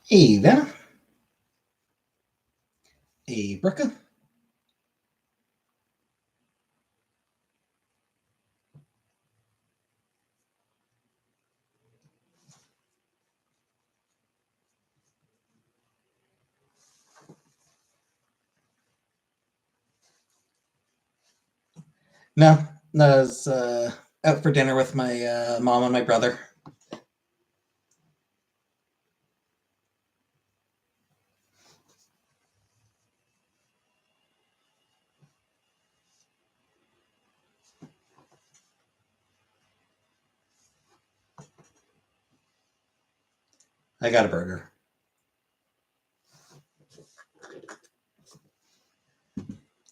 Hey, Vanna. Hey, Brooke. No, no, I was out for dinner with my mom and my brother. I got a burger.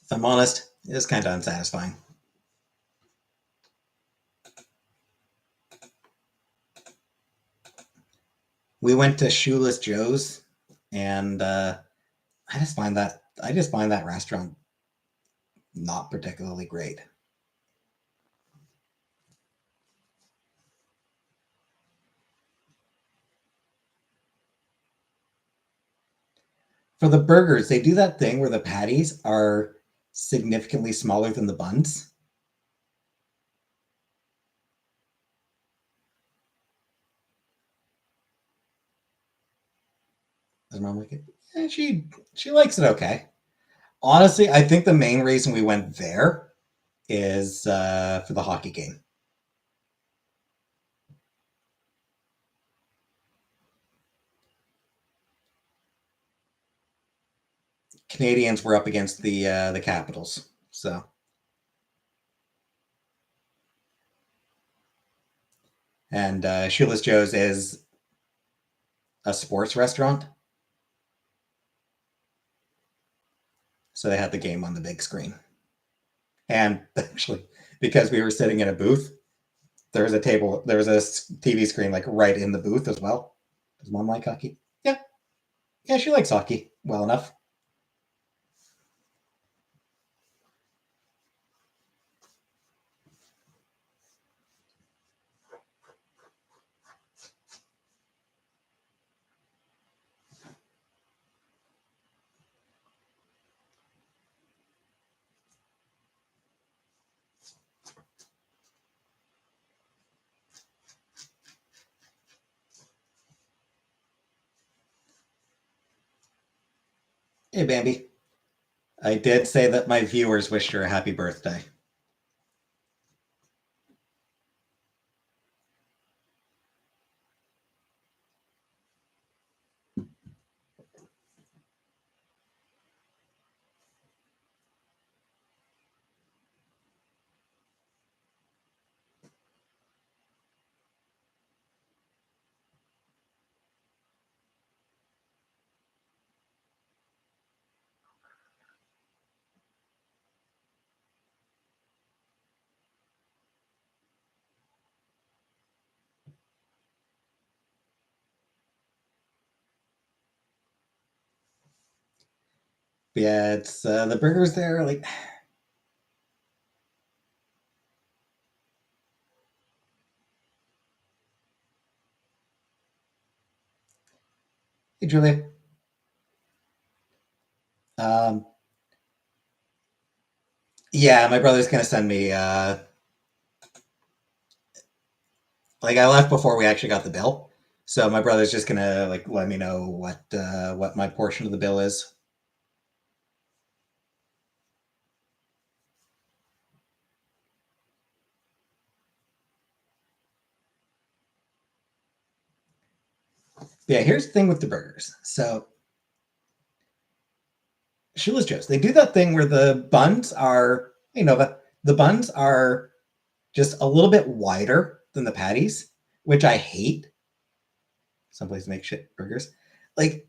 If I'm honest, it was kind of unsatisfying. We went to Shoeless Joe's, and I just find that restaurant not particularly great. For the burgers, they do that thing where the patties are significantly smaller than the buns. Does mom like it? Yeah, she likes it okay. Honestly, I think the main reason we went there is for the hockey game. Canadians were up against the Capitals, so and Shoeless Joe's is a sports restaurant, so they had the game on the big screen. And actually, because we were sitting in a booth, there was a TV screen like right in the booth as well. Does mom like hockey? Yeah, yeah, she likes hockey well enough. Hey, Bambi. I did say that my viewers wished her a happy birthday. But yeah, it's the burgers there. Like, hey, Julia. Um, yeah, my brother's gonna send me. Like, I left before we actually got the bill, so my brother's just gonna like let me know what my portion of the bill is. Yeah, here's the thing with the burgers. So Shoeless Joe's, they do that thing where the buns are, the buns are just a little bit wider than the patties, which I hate. Some places make shit burgers. Like,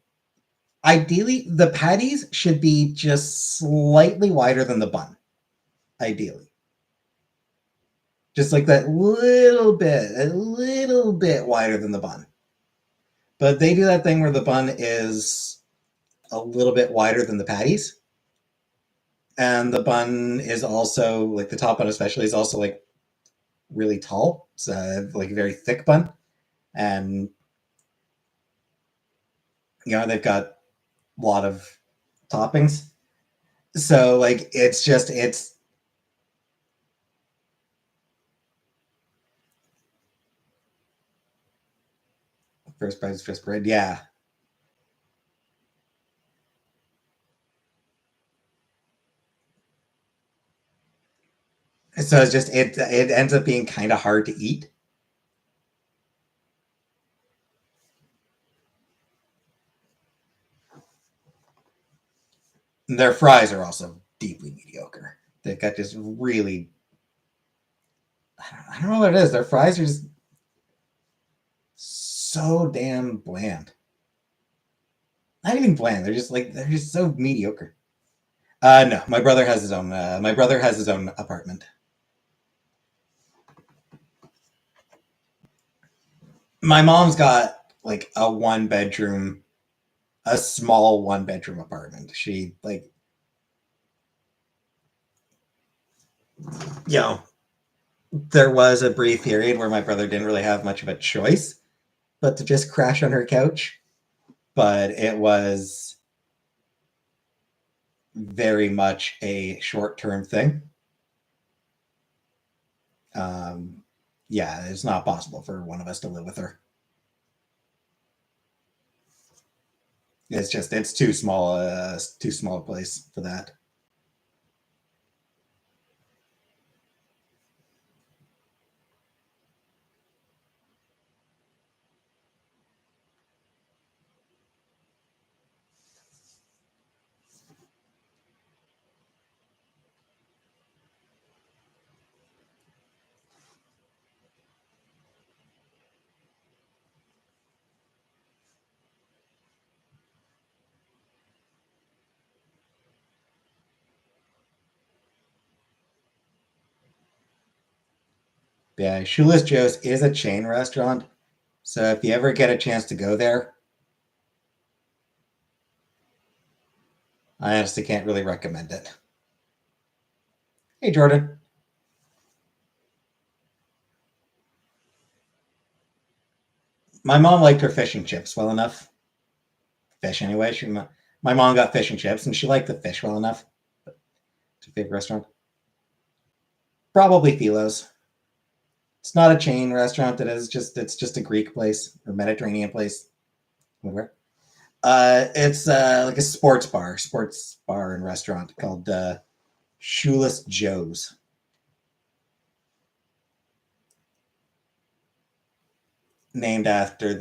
ideally, the patties should be just slightly wider than the bun. Ideally. Just like that a little bit wider than the bun. But they do that thing where the bun is a little bit wider than the patties. And the bun is also, like the top bun especially, is also like really tall. It's like a very thick bun. And, they've got a lot of toppings. So, like, it's first prize, first parade. Yeah. So it's just, it ends up being kind of hard to eat. Their fries are also deeply mediocre. They've got just really, I don't know what it is. Their fries are just so damn bland. Not even bland. They're just so mediocre. No, my brother has his own. My brother has his own apartment. My mom's got like a one bedroom, a small one bedroom apartment. She like, you know, there was a brief period where my brother didn't really have much of a choice but to just crash on her couch. But it was very much a short term thing. Um, yeah, it's not possible for one of us to live with her. It's too small a place for that. Yeah, Shoeless Joe's is a chain restaurant, so if you ever get a chance to go there, I honestly can't really recommend it. Hey, Jordan. My mom liked her fish and chips well enough. Fish anyway. My mom got fish and chips, and she liked the fish well enough. It's her favorite restaurant. Probably Philo's. It's not a chain restaurant. It's just a Greek place or Mediterranean place. Whatever. It's like a sports bar and restaurant called Shoeless Joe's. Named after a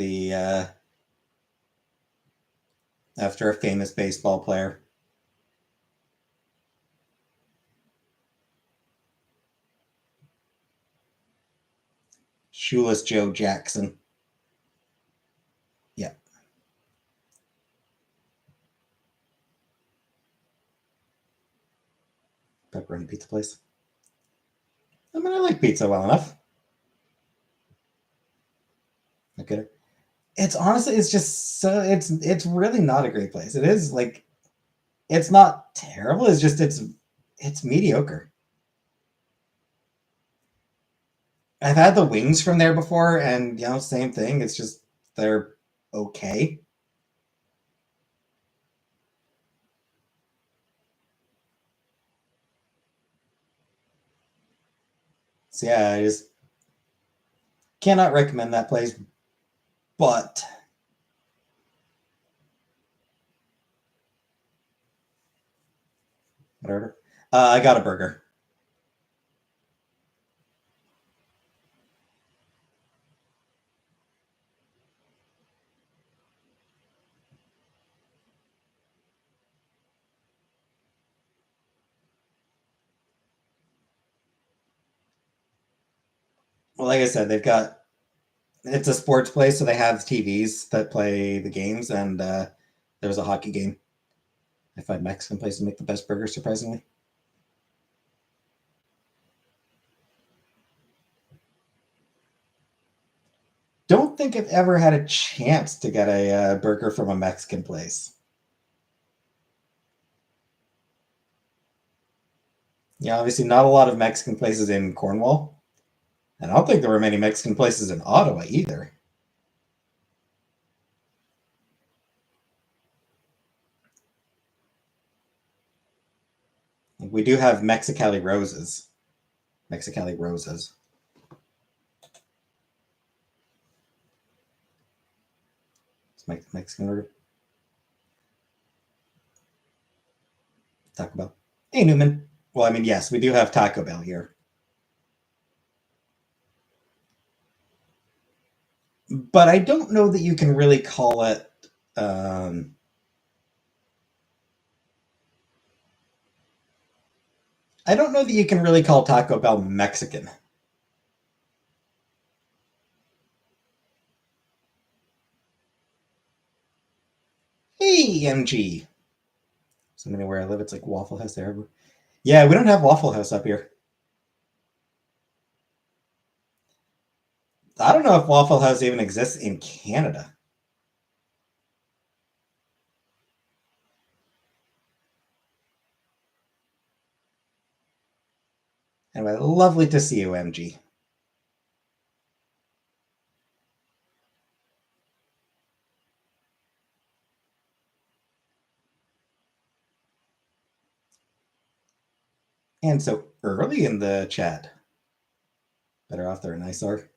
famous baseball player. Shoeless Joe Jackson. Yeah, pepperoni pizza place. I mean, I like pizza well enough. Okay. It's honestly, it's just so it's really not a great place. It is like it's not terrible. It's mediocre. I've had the wings from there before, and same thing. It's just they're okay. So yeah, I just cannot recommend that place. But whatever. I got a burger. Well, like I said, they've got it's a sports place, so they have TVs that play the games, and there was a hockey game. I find Mexican places make the best burgers, surprisingly. don't think I've ever had a chance to get a burger from a Mexican place. Yeah, obviously not a lot of Mexican places in Cornwall. And I don't think there were many Mexican places in Ottawa either. We do have Mexicali Roses. Mexicali Roses. It's Mexican order. Taco Bell. Hey, Newman. Well, I mean, yes, we do have Taco Bell here. But I don't know that you can really call it. I don't know that you can really call Taco Bell Mexican. Hey, MG. Something where I live, it's like Waffle House there. Yeah, we don't have Waffle House up here. I don't know if Waffle House even exists in Canada. Anyway, lovely to see you, MG. And so early in the chat. Better off there, nice are.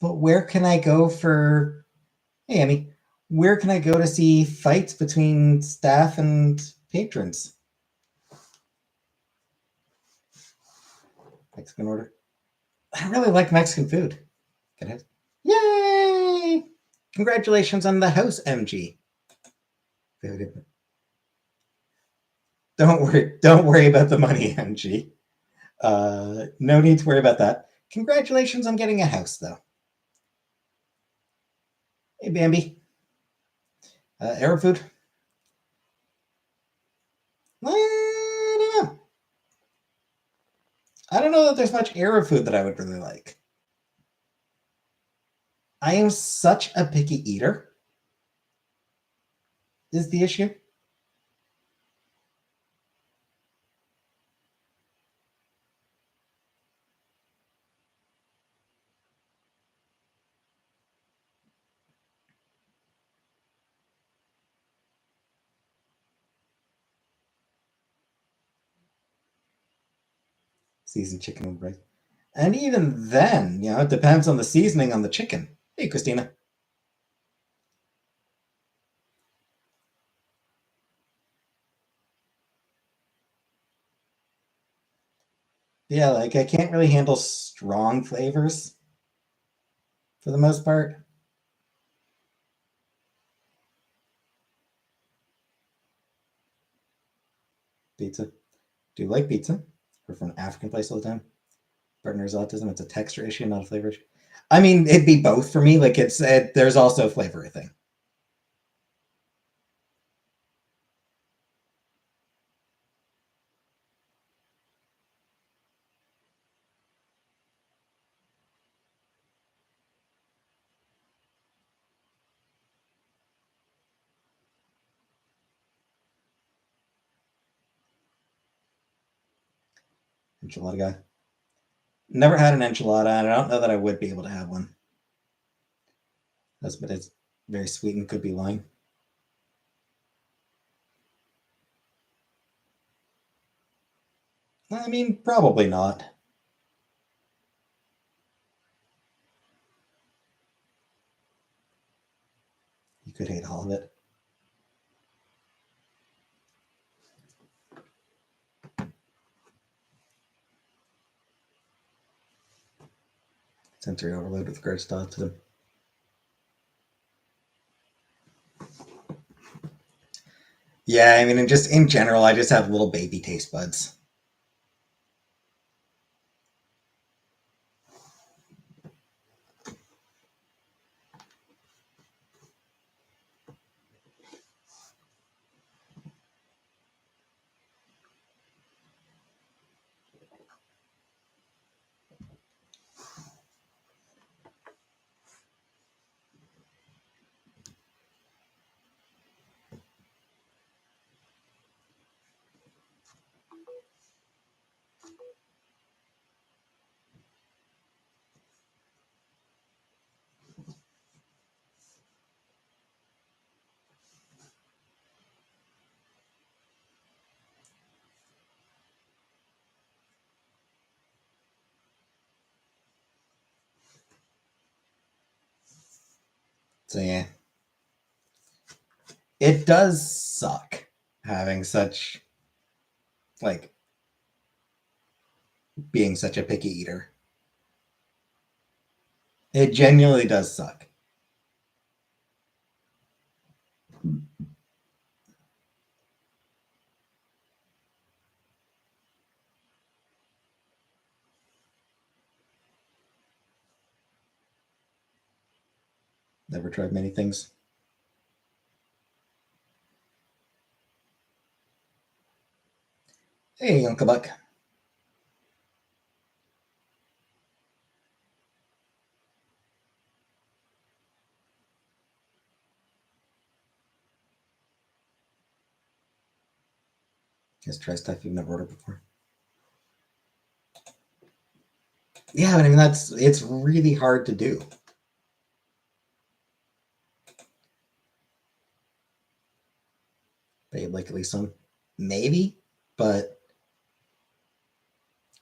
But where can I go for. Hey, Amy. Where can I go to see fights between staff and patrons? Mexican order. I really like Mexican food. Can I? Yay! Congratulations on the house, MG. Don't worry about the money, MG. No need to worry about that. Congratulations on getting a house, though. Hey, Bambi. Arab food? I don't know. I don't know that there's much Arab food that I would really like. I am such a picky eater, is the issue. Seasoned chicken and rice. And even then, it depends on the seasoning on the chicken. Hey, Christina. Yeah, like I can't really handle strong flavors for the most part. Pizza. Do you like pizza? We're from an African place all the time. Partner's autism. It's a texture issue, not a flavor issue. I mean, it'd be both for me. Like there's also a flavor thing. Enchilada guy. Never had an enchilada, and I don't know that I would be able to have one. But it's very sweet and could be lying. I mean, probably not. You could hate all of it. Sensory overload with regards to autism. Yeah, I mean, just in general, I just have little baby taste buds. So yeah, it does suck having such, like, being such a picky eater. It genuinely does suck. Never tried many things. Hey, Uncle Buck. Just try stuff you've never ordered before. Yeah, but I mean it's really hard to do. They like at least some, maybe, but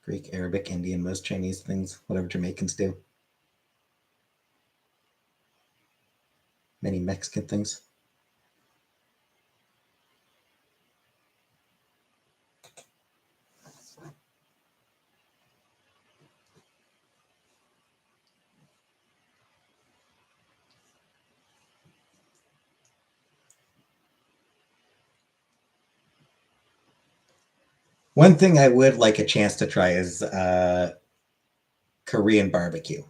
Greek, Arabic, Indian, most Chinese things, whatever Jamaicans do. Many Mexican things. One thing I would like a chance to try is Korean barbecue.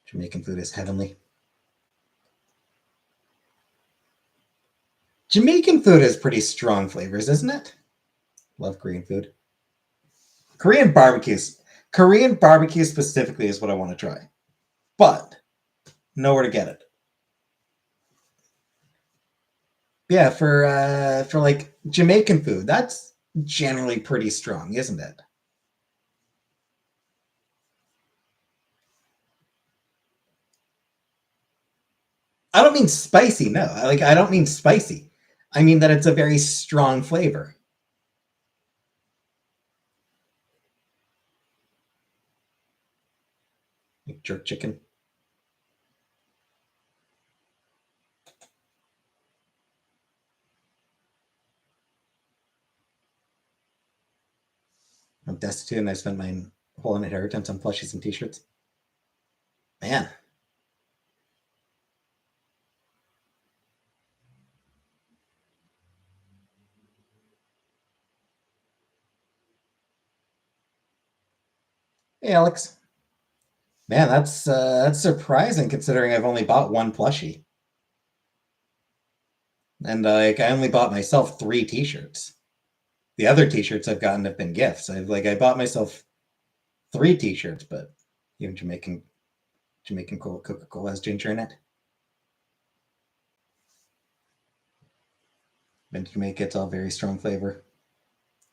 Jamaican food is heavenly. Jamaican food has pretty strong flavors, isn't it? Love Korean food. Korean barbecues. Korean barbecue specifically is what I want to try, but nowhere to get it. Yeah, for like Jamaican food, that's generally pretty strong, isn't it? I don't mean spicy. No, I don't mean spicy. I mean that it's a very strong flavor. Like jerk chicken. I'm destitute and I spent my whole inheritance on plushies and t-shirts. Man. Hey, Alex. Man, that's surprising considering I've only bought one plushie. And like I only bought myself 3 t-shirts. The other t-shirts I've gotten have been gifts. I bought myself 3 t-shirts, but even Jamaican Coca-Cola has ginger in it. Been to Jamaica, it's all very strong flavor.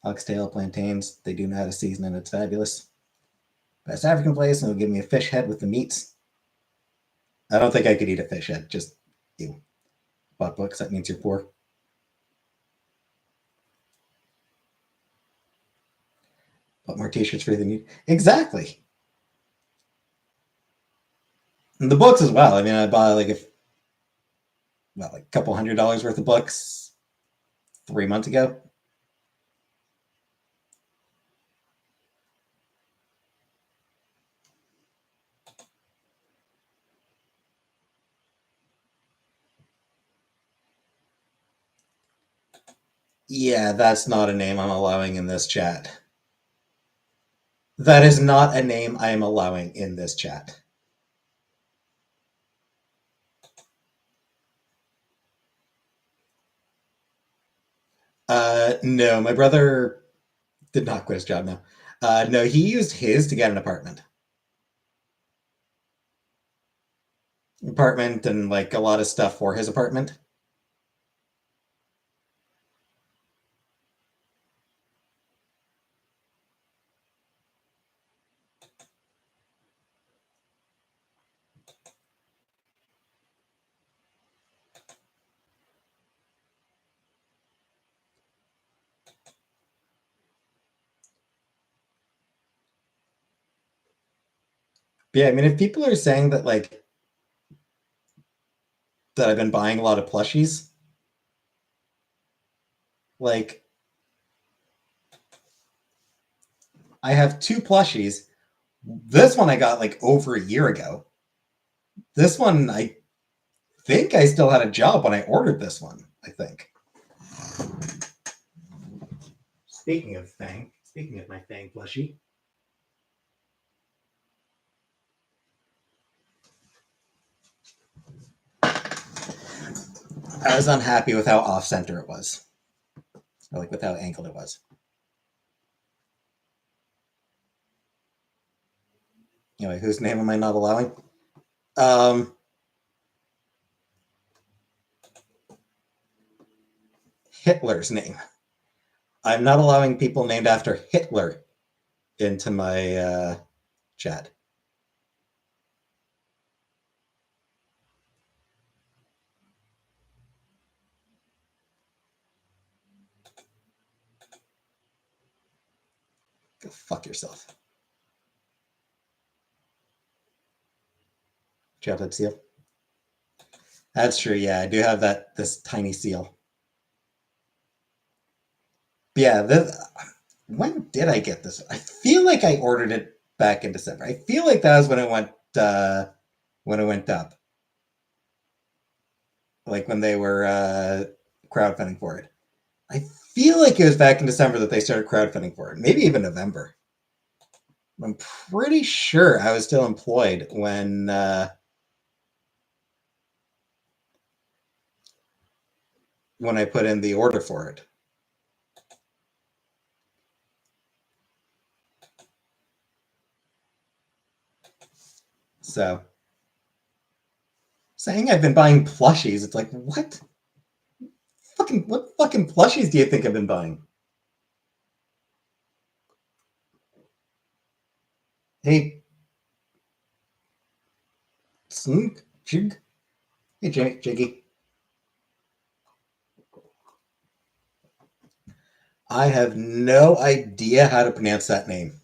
Oxtail, plantains, they do know how to season and it's fabulous. Best African place, and it'll give me a fish head with the meats. I don't think I could eat a fish head, just you. Bought books, that means you're poor. Bought more t-shirts for you than you. Exactly. And the books as well. I mean, I bought like a couple $100 worth of books 3 months ago. Yeah, that's not a name I'm allowing in this chat. That is not a name I am allowing in this chat. No, my brother did not quit his job. No, no, he used his to get an apartment, and like a lot of stuff for his apartment. Yeah, I mean, if people are saying that like that I've been buying a lot of plushies, like I have two plushies. This one I got like over a year ago. This one I think I still had a job when I ordered this one, I think. Speaking of my Fang plushie, I was unhappy with how off center it was, or like with how angled it was. Anyway, whose name am I not allowing? Um, Hitler's name. I'm not allowing people named after Hitler into my chat. Go fuck yourself. Do you have that seal? That's true. Yeah, I do have this tiny seal. But yeah, when did I get this? I feel like I ordered it back in December. I feel like that was when it went up. Like when they were crowdfunding for it. I feel like it was back in December that they started crowdfunding for it. Maybe even November. I'm pretty sure I was still employed when I put in the order for it. So saying I've been buying plushies, it's like, what? What fucking plushies do you think I've been buying? Hey, Slunk, Jig. Hey, Jiggy. I have no idea how to pronounce that name.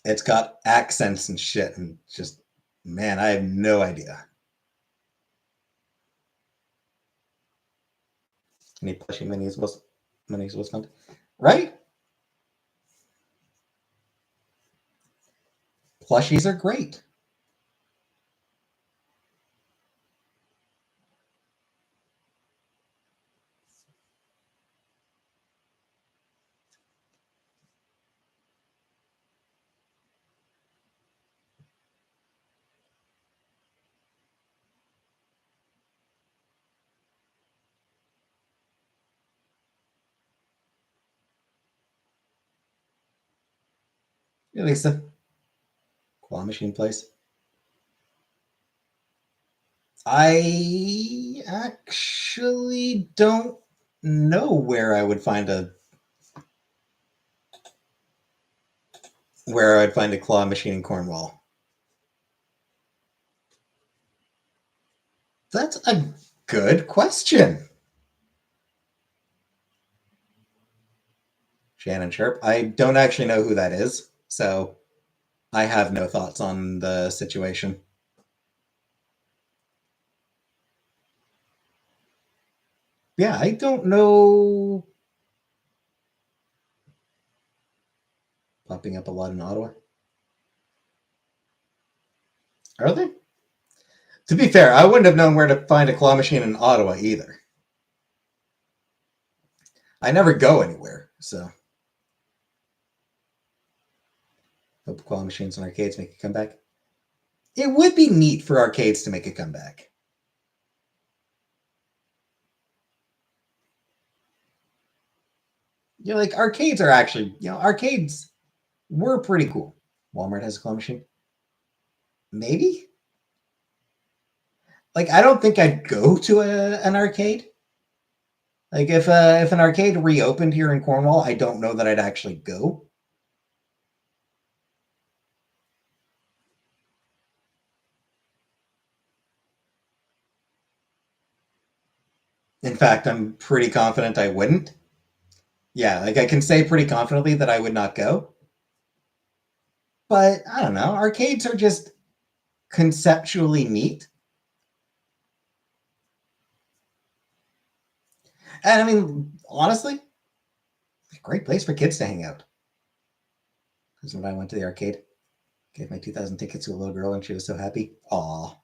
It's got accents and shit, and just, man, I have no idea. Any plushie minis was fun, right? Plushies are great. Hey, Lisa, claw machine place. I actually don't know where I'd find a claw machine in Cornwall. That's a good question. Shannon Sharp. I don't actually know who that is, so I have no thoughts on the situation. Yeah, I don't know. Popping up a lot in Ottawa. Are they? To be fair, I wouldn't have known where to find a claw machine in Ottawa either. I never go anywhere, so. Hope claw machines and arcades make a comeback. It would be neat for arcades to make a comeback. Like arcades are actually, arcades were pretty cool. Walmart has a claw machine. Maybe. Like I don't think I'd go to an arcade. Like if an arcade reopened here in Cornwall, I don't know that I'd actually go. In fact, I'm pretty confident I wouldn't. Yeah, like I can say pretty confidently that I would not go. But I don't know. Arcades are just conceptually neat. And I mean, honestly, a great place for kids to hang out. Because when I went to the arcade, gave my 2,000 tickets to a little girl and she was so happy. Aw.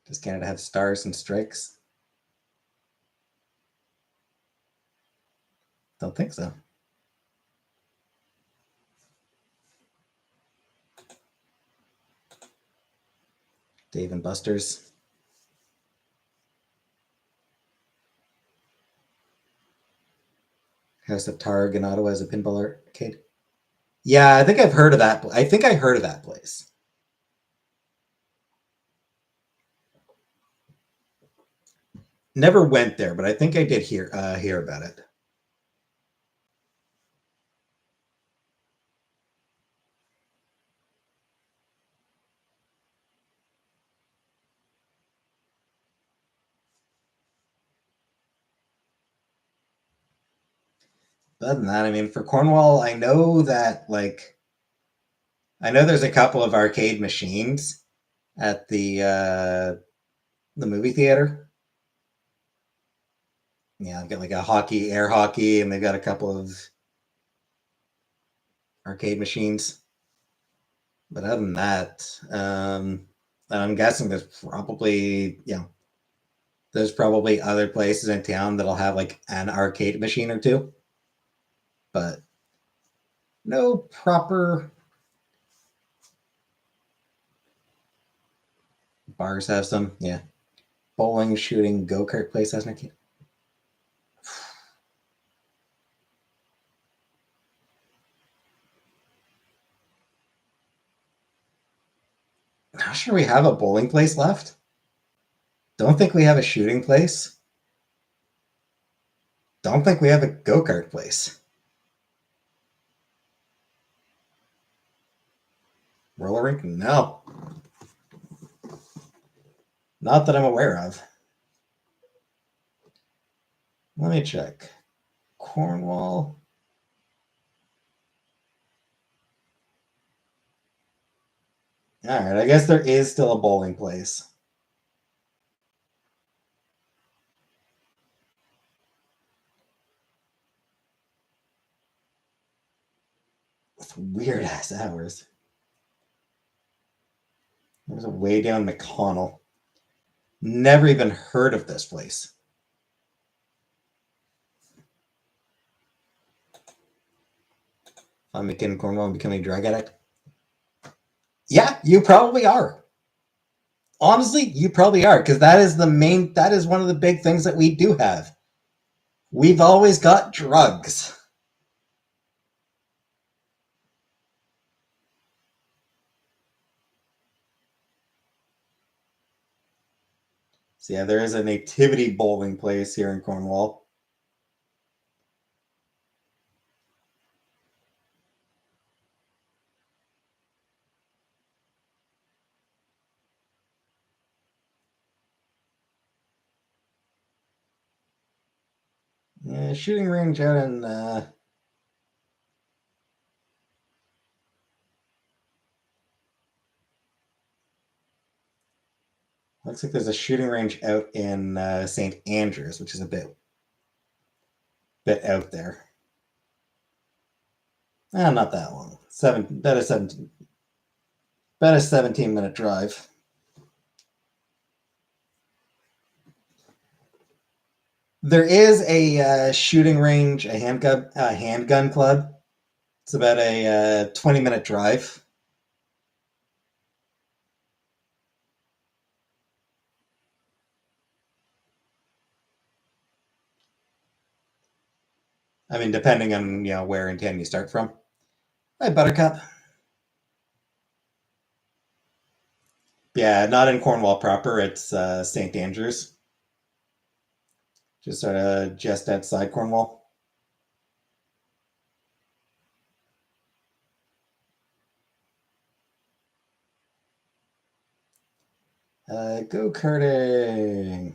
Does Canada have stars and strikes? Don't think so. Dave and Buster's. House of Targ in Ottawa is a pinball arcade. Yeah, I think I've heard of that. I think I heard of that place. Never went there, but I think I did hear about it. But other than that, I mean, for Cornwall, I know that I know there's a couple of arcade machines at the movie theater. Yeah, I've got like a air hockey, and they've got a couple of arcade machines. But other than that, I'm guessing there's probably other places in town that'll have like an arcade machine or two, but no proper bars have some. Yeah, bowling, shooting, go kart place has an arcade. Not sure we have a bowling place left. Don't think we have a shooting place. Don't think we have a go kart place. Roller rink? No. Not that I'm aware of. Let me check. Cornwall. All right, I guess there is still a bowling place. With weird ass hours. There's a way down McConnell. Never even heard of this place. I'm in Cornwall and becoming a drug addict. Yeah, you probably are. Honestly, you probably are, because that is one of the big things that we do have. We've always got drugs. So yeah, there is a nativity bowling place here in Cornwall. Yeah, shooting range out in looks like there's a shooting range out in St. Andrews, which is a bit out there. Not that long. About a 17-minute drive. There is a shooting range, a handgun club. It's about a 20-minute drive. I mean, depending on where in town you start from. Hi, Buttercup. Yeah, not in Cornwall proper. It's St. Andrews, just outside Cornwall. Go karting.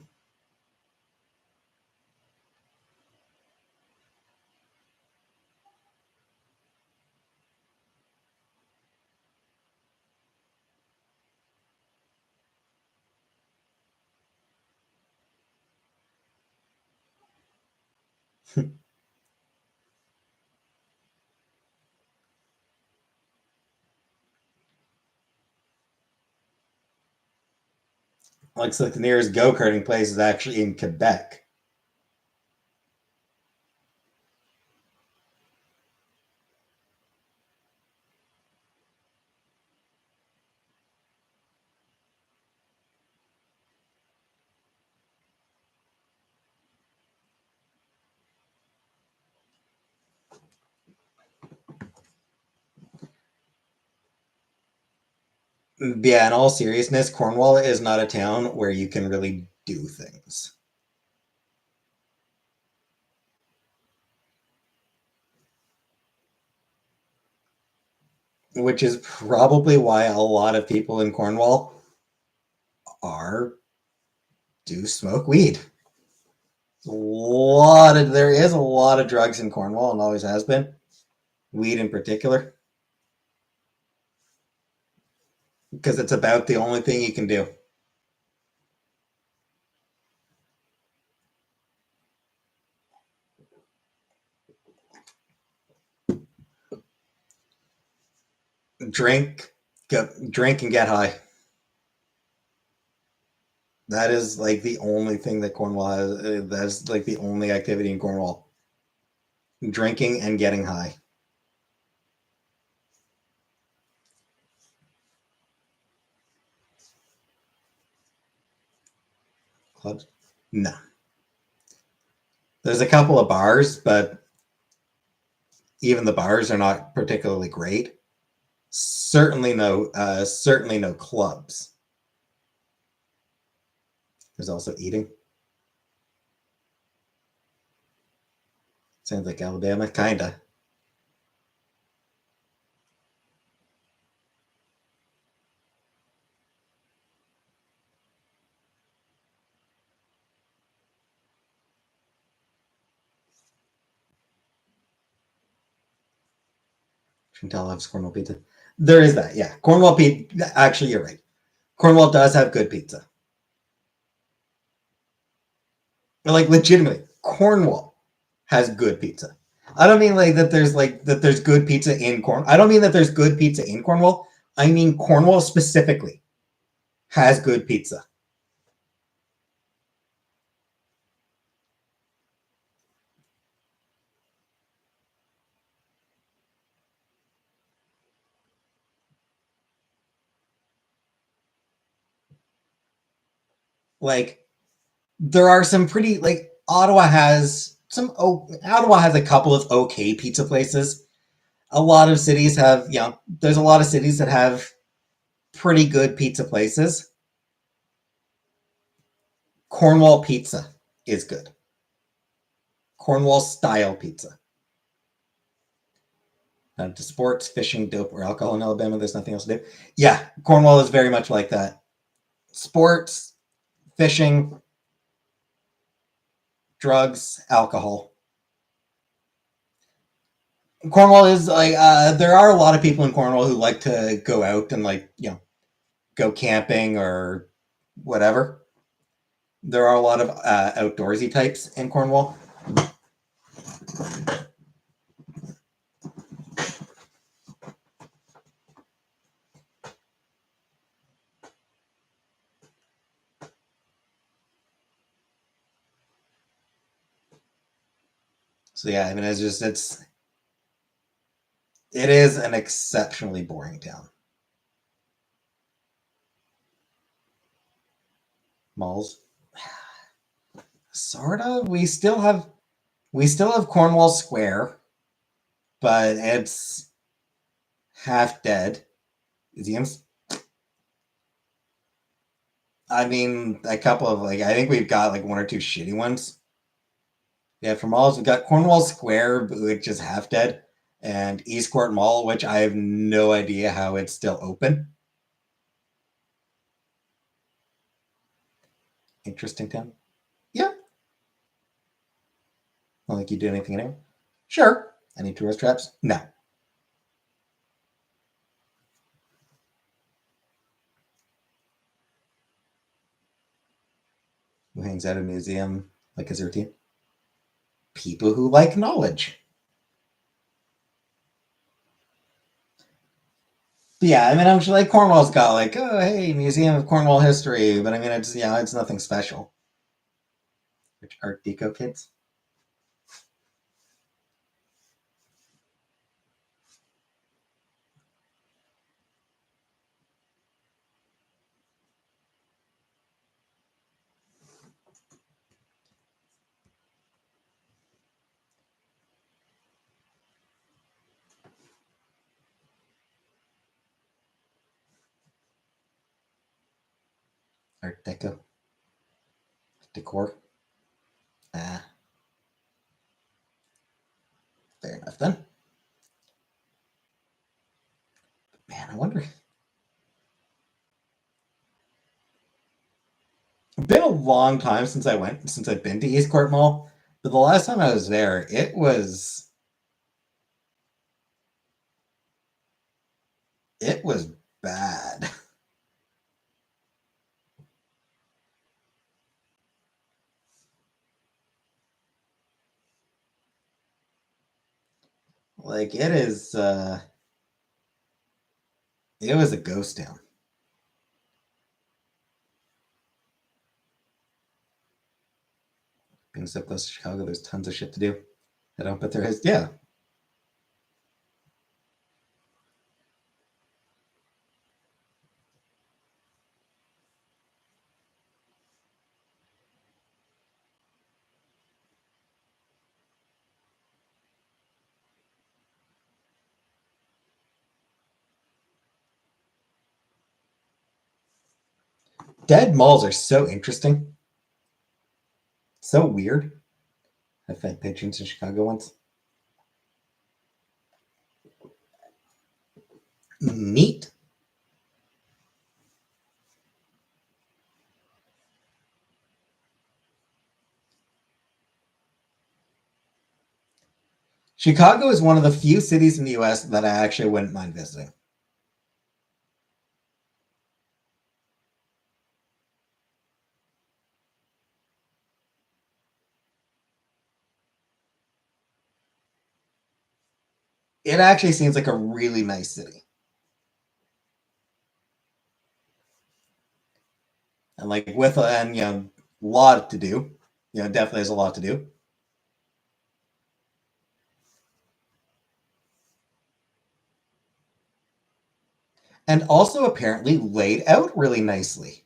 Looks like the nearest go-karting place is actually in Quebec. Yeah, in all seriousness, Cornwall is not a town where you can really do things. Which is probably why a lot of people in Cornwall are do smoke weed. There is a lot of drugs in Cornwall and always has been. Weed in particular. Because it's about the only thing you can do. Drink, drink and get high. That is like the only thing that Cornwall has. That's like the only activity in Cornwall. Drinking and getting high. Clubs? No. There's a couple of bars, but even the bars are not particularly great. Certainly no clubs. There's also eating. Sounds like Alabama, kinda. Chantel loves Cornwall pizza. There is that, yeah. Cornwall pizza. Actually, you're right. Cornwall does have good pizza. Like legitimately, Cornwall has good pizza. I don't mean like that there's good pizza in Cornwall. I don't mean that there's good pizza in Cornwall. I mean Cornwall specifically has good pizza. Like there are some pretty like Ottawa has a couple of okay pizza places. A lot of cities have, there's a lot of cities that have pretty good pizza places. Cornwall pizza is good. Cornwall style pizza. To sports, fishing, dope, or alcohol in Alabama, there's nothing else to do. Yeah, Cornwall is very much like that. Sports, fishing, drugs, alcohol. Cornwall is like there are a lot of people in Cornwall who like to go out and go camping or whatever. There are a lot of outdoorsy types in Cornwall. So yeah, I mean it is an exceptionally boring town. Malls, sort of. We still have Cornwall Square, but it's half dead. Museums. I mean, a couple of I think we've got like one or two shitty ones. Yeah, for malls, we've got Cornwall Square, which is half dead, and Eastcourt Mall, which I have no idea how it's still open. Interesting town. Yeah. Not like you do anything anyway. Sure. Any tourist traps? No. Who hangs out at a museum like his routine? people who like knowledge. But yeah, I mean, I'm sure like Cornwall's got like, oh hey, Museum of Cornwall History, but I mean, it's it's nothing special. Which Art Deco kids? Art Deco decor. Ah, fair enough then. Man, I wonder. It's been a long time since I've been to Eastcourt Mall, but the last time I was there, it was bad. Like it was a ghost town. Being so close to Chicago, there's tons of shit to do. I don't bet there is. Yeah. Dead malls are so interesting. So weird. I've had patrons in Chicago once. Neat. Chicago is one of the few cities in the US that I actually wouldn't mind visiting. It actually seems like a really nice city. And like with and a lot to do. Definitely has a lot to do. And also apparently laid out really nicely.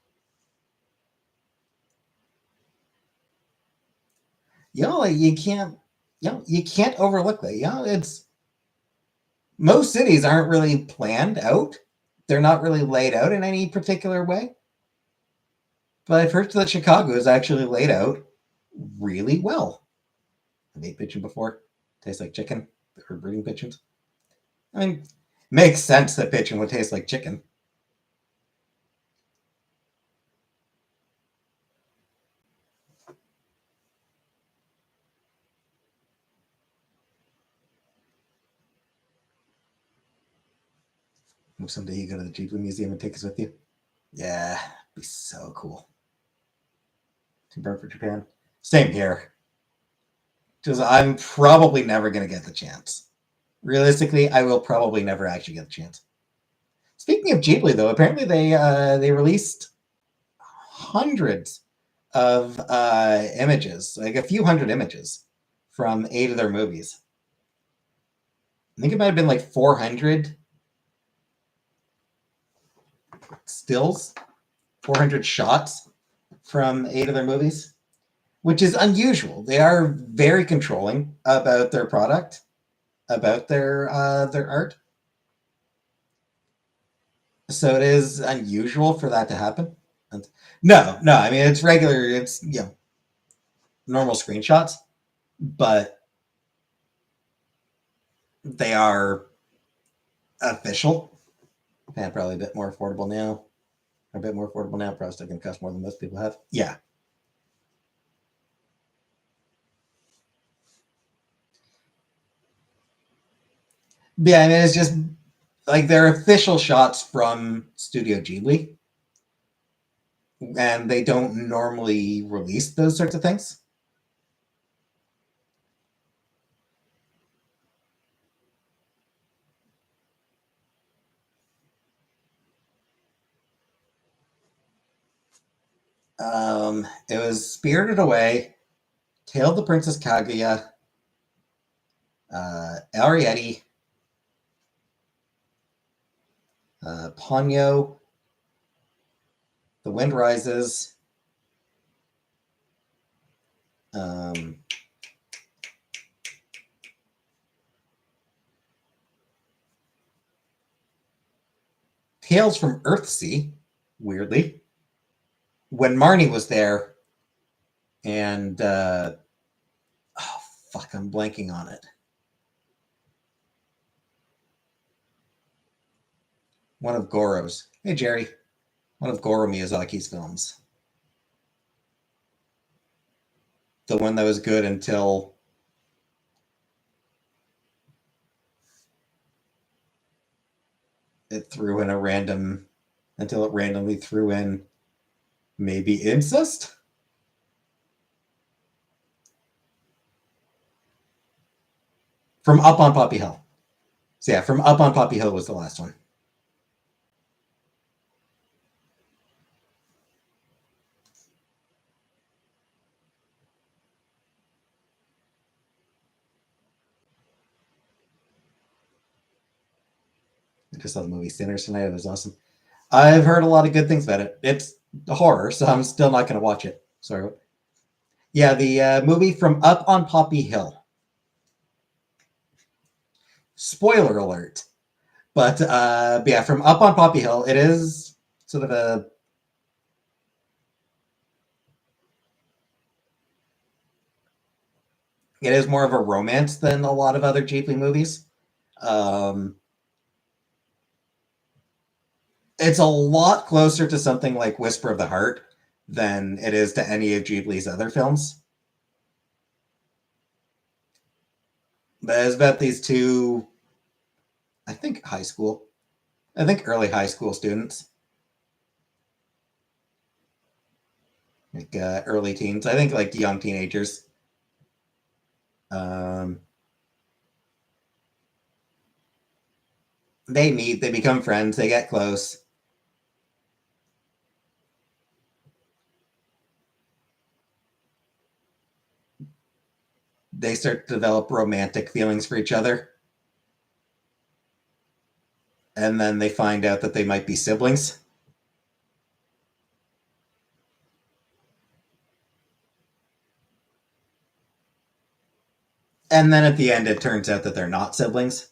Like you can't overlook that. It's most cities aren't really planned out. They're not really laid out in any particular way. But I've heard that Chicago is actually laid out really well. I've ate pigeon before. Tastes like chicken. Or breeding pigeons. I mean, makes sense that pigeon would taste like chicken. Someday you go to the Ghibli Museum and take us with you. Yeah, it'd be so cool. To burn for Japan. Same here. Because I'm probably never going to get the chance. Realistically, I will probably never actually get the chance. Speaking of Ghibli, though, apparently they released hundreds of images, like a few hundred images from 8 of their movies. I think it might have been like 400 stills, 400 shots from 8 of their movies, which is unusual. They are very controlling about their product, about their art. So it is unusual for that to happen. And no, I mean it's regular, it's normal screenshots, but they are official and probably a bit more affordable now. A bit more affordable now, probably still gonna cost more than most people have. Yeah. But yeah, I mean it's just like they're official shots from Studio Ghibli. And they don't normally release those sorts of things. It was Spirited Away, Tale of the Princess Kaguya, Arrietty, Ponyo, The Wind Rises, Tales from Earthsea, weirdly, when Marnie was there, and oh fuck, I'm blanking on it. One of Goro's. Hey Jerry, one of Goro Miyazaki's films. The one that was good until it randomly threw in maybe incest. From Up on Poppy Hill. So yeah, From Up on Poppy Hill was the last one. I just saw the movie Sinners tonight. It was awesome. I've heard a lot of good things about it. It's horror, so I'm still not going to watch it. Sorry. Yeah, the movie From Up on Poppy Hill. Spoiler alert. But yeah, From Up on Poppy Hill, it is sort of a... It is more of a romance than a lot of other Ghibli movies. It's a lot closer to something like Whisper of the Heart than it is to any of Ghibli's other films. But it's about these two, I think early high school students. Like early teens. I think like young teenagers. They meet, they become friends, they get close. They start to develop romantic feelings for each other. And then they find out that they might be siblings. And then at the end, it turns out that they're not siblings.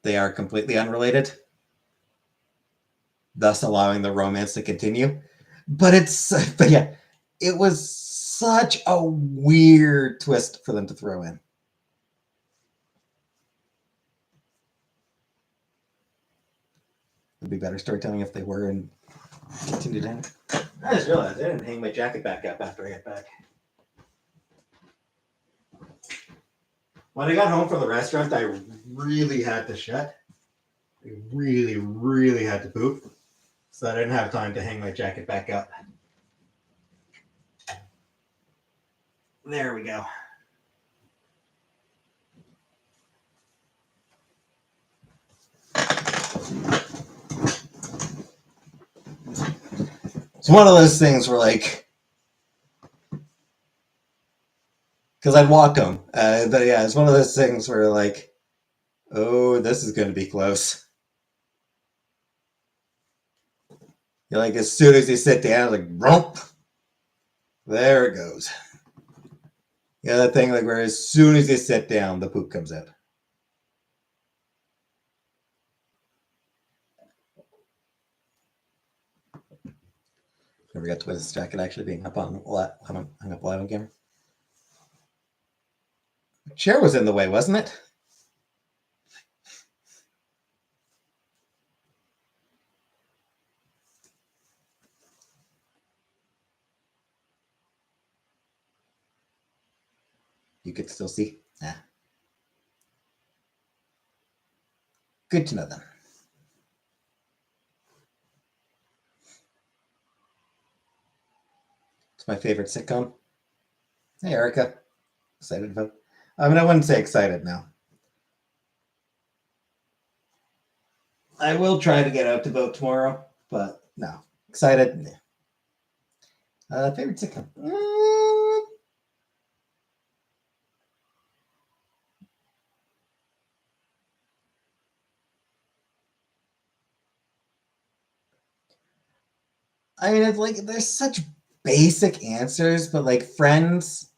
They are completely unrelated, thus allowing the romance to continue. But yeah, it was such a weird twist for them to throw in. It'd be better storytelling if they were and continued in. I just realized I didn't hang my jacket back up after I got back. When I got home from the restaurant, I really had to shit. I really, really had to poop. So I didn't have time to hang my jacket back up. There we go. It's one of those things where, like, because I'd walked home. But yeah, it's one of those things where, like, oh, this is going to be close. You're like, as soon as you sit down, like, rump, there it goes. Yeah, that thing, like, where as soon as you sit down, the poop comes out. I forgot to put this jacket actually being hung up live on camera. Chair was in the way, wasn't it? You could still see? Yeah. Good to know then. It's my favorite sitcom. Hey, Erica. Excited about it? I mean, I wouldn't say excited now. I will try to get out to vote tomorrow, but no. Excited? Favorite sitcom. I mean, it's like there's such basic answers, but like Friends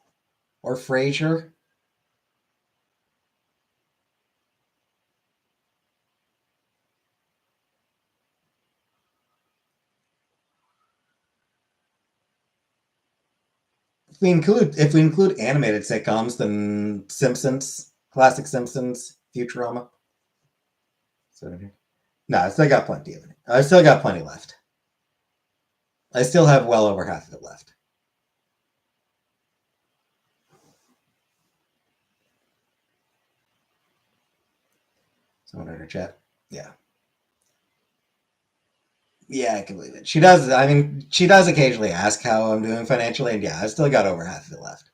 or Frasier. If we include animated sitcoms, then Simpsons, classic Simpsons, Futurama. So, no, I still got plenty of it. I still got plenty left. I still have well over half of it left. Someone in her chat. Yeah. Yeah, I can believe it. She does. I mean, she does occasionally ask how I'm doing financially, and yeah, I still got over half of it left.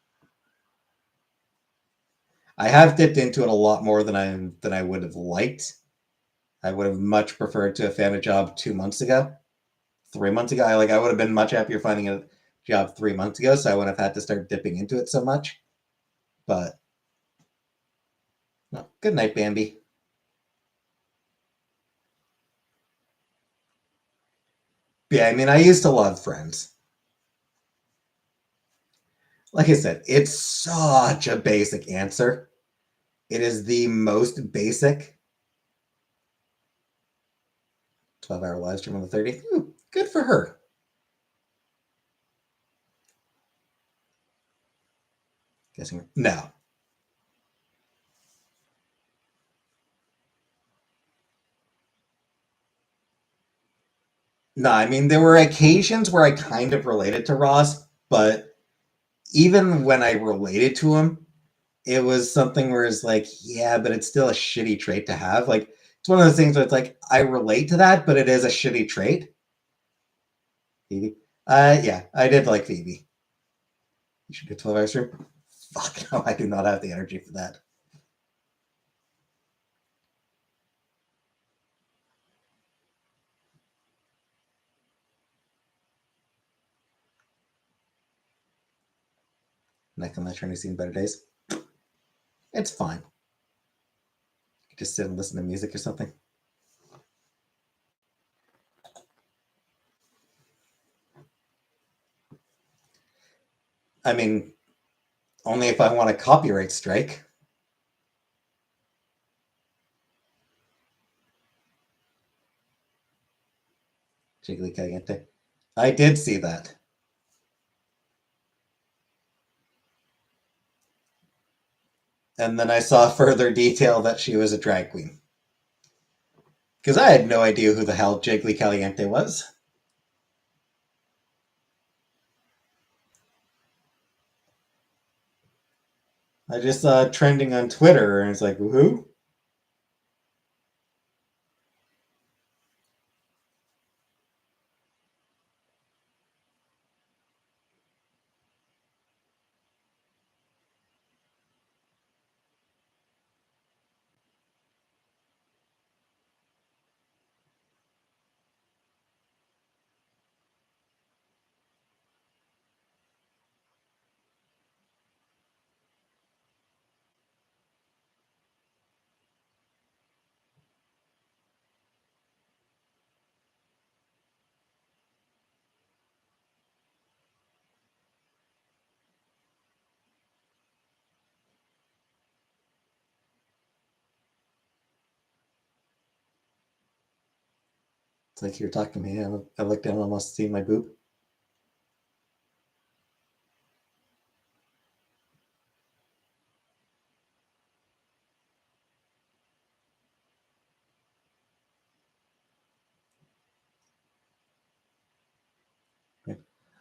I have dipped into it a lot more than I would have liked. I would have much preferred to have found a job 2 months ago, 3 months ago. I would have been much happier finding a job 3 months ago, so I wouldn't have had to start dipping into it so much. But no, good night, Bambi. Yeah, I mean, I used to love Friends. Like I said, it's such a basic answer. It is the most basic 12-hour live stream on the 30th. Ooh, good for her. Guessing no. No, I mean there were occasions where I kind of related to Ross, but even when I related to him, it was something where it's like, yeah, but it's still a shitty trait to have. Like it's one of those things where it's like I relate to that, but it is a shitty trait. Phoebe. Yeah, I did like Phoebe. You should do 12-hour stream. Fuck no, I do not have the energy for that. Next on my trying to see better days. It's fine. You just sit and listen to music or something. I mean, only if I want a copyright strike. Jiggly Caliente. I did see that. And then I saw further detail that she was a drag queen. Because I had no idea who the hell Jiggly Caliente was. I just saw it trending on Twitter and it's like, who? It's like you're talking to me. I looked down and almost see my boob.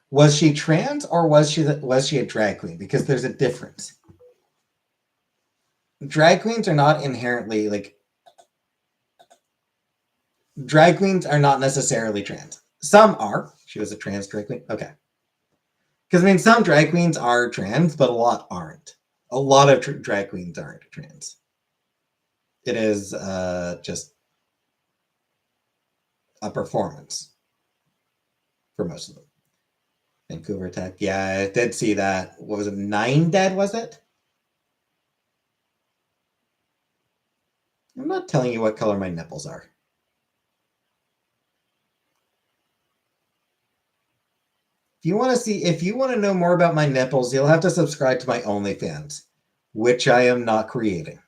Was she trans or was she a drag queen? Because there's a difference. Drag queens are not inherently like drag queens are not necessarily trans. Some are. She was a trans drag queen. Okay. Because I mean, some drag queens are trans, but a lot aren't. A lot of drag queens aren't trans. It is just a performance for most of them. Vancouver Tech. Yeah, I did see that. What was it? 9 dead, was it? I'm not telling you what color my nipples are. If you want to know more about my nipples, you'll have to subscribe to my OnlyFans, which I am not creating.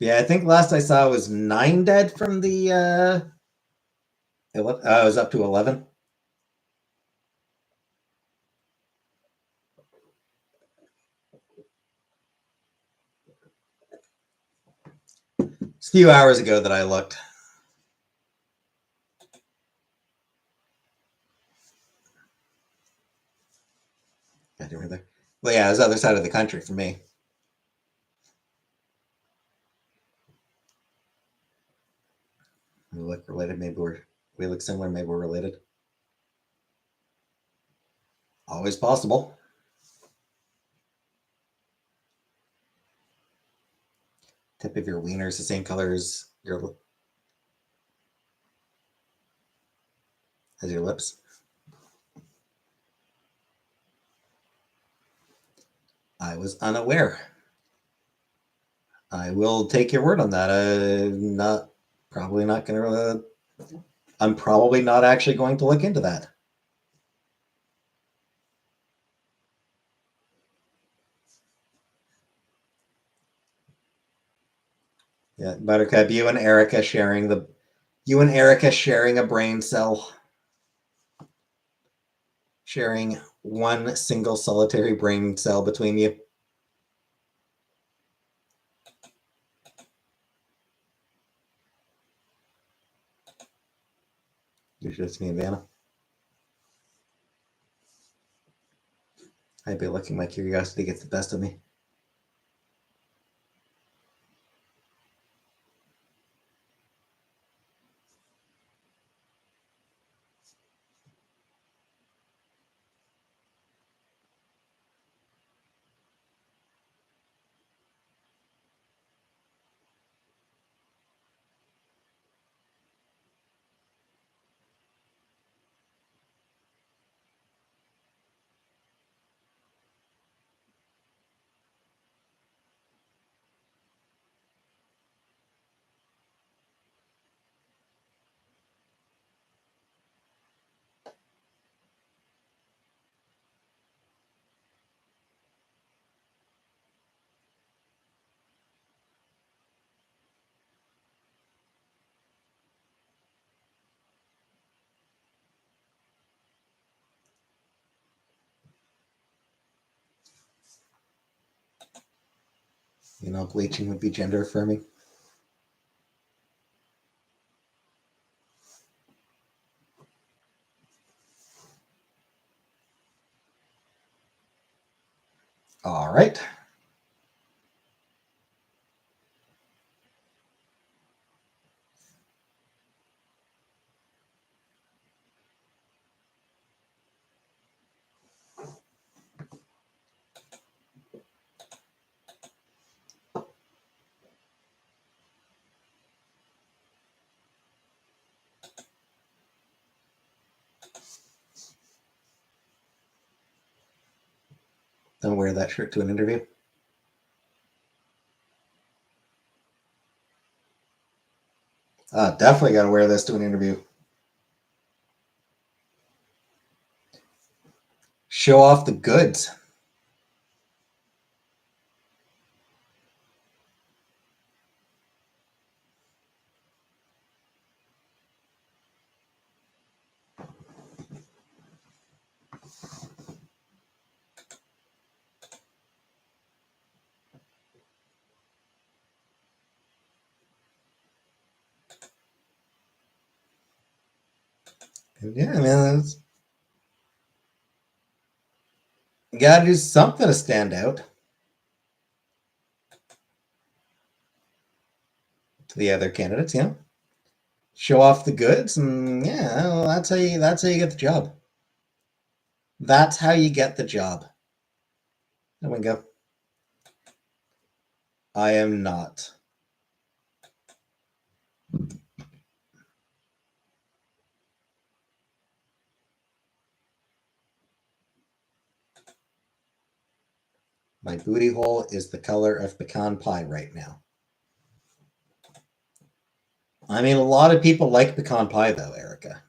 Yeah, I think last I saw was 9 dead from the it was up to 11. It's a few hours ago that I looked. Well, yeah, it was the other side of the country for me. We look related. Maybe we look similar. Maybe we're related. Always possible. Tip of your wiener is the same color as your lips. I was unaware. I will take your word on that. I'm probably not actually going to look into that. Yeah, Buttercup, you and Erica sharing a brain cell. Sharing one single solitary brain cell between you. You're just me and Vanna. I'd be looking, my curiosity gets the best of me. You know, bleaching would be gender affirming. All right. Don't wear that shirt to an interview. Definitely got to wear this to an interview. Show off the goods. Yeah, man, you got to do something to stand out to the other candidates. You know, show off the goods, and yeah, well, that's how you get the job. That's how you get the job. There we go. I am not. My booty hole is the color of pecan pie right now. I mean, a lot of people like pecan pie, though, Erica.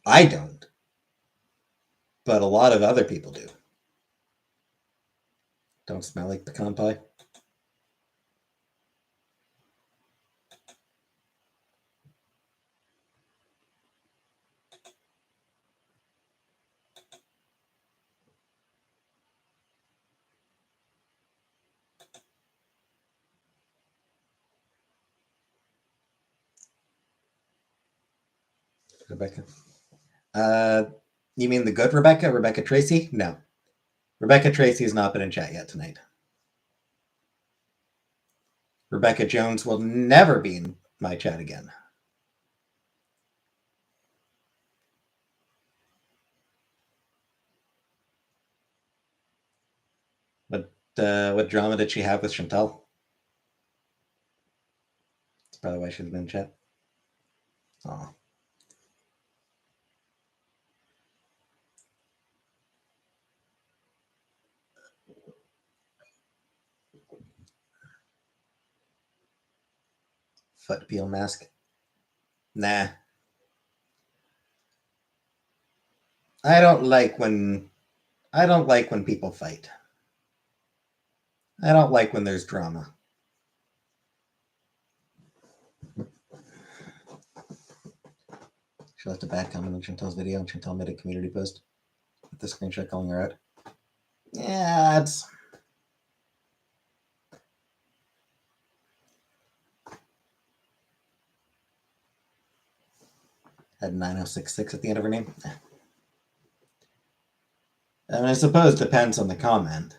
I don't, but a lot of other people do. Don't smell like pecan pie? Rebecca? Uh, you mean the good Rebecca? Rebecca Tracy? No. Rebecca Tracy has not been in chat yet tonight. Rebecca Jones will never be in my chat again. What drama did she have with Chantal? That's probably why she's been in chat. Oh. Foot peel mask? Nah. I don't like when people fight. I don't like when there's drama. She left a bad comment on Chantal's video, and Chantal made a community post with the screenshot calling her out. Yeah, it's. Had 9066 at the end of her name. And I suppose it depends on the comment.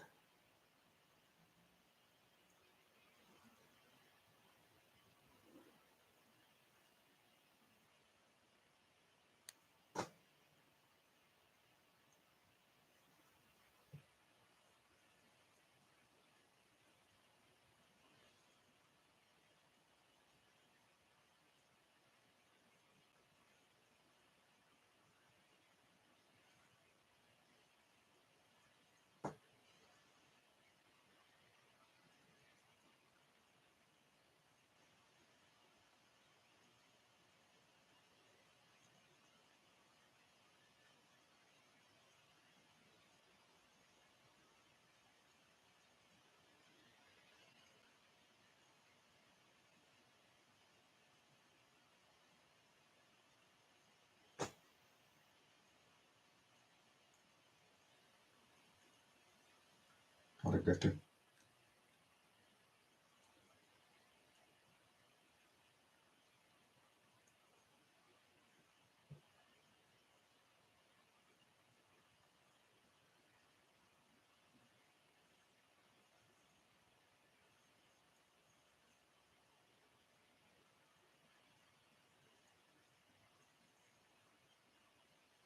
What a grifter.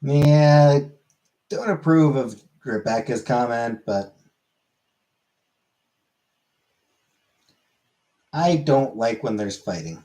Yeah, I don't approve of Rebecca's comment, but I don't like when there's fighting.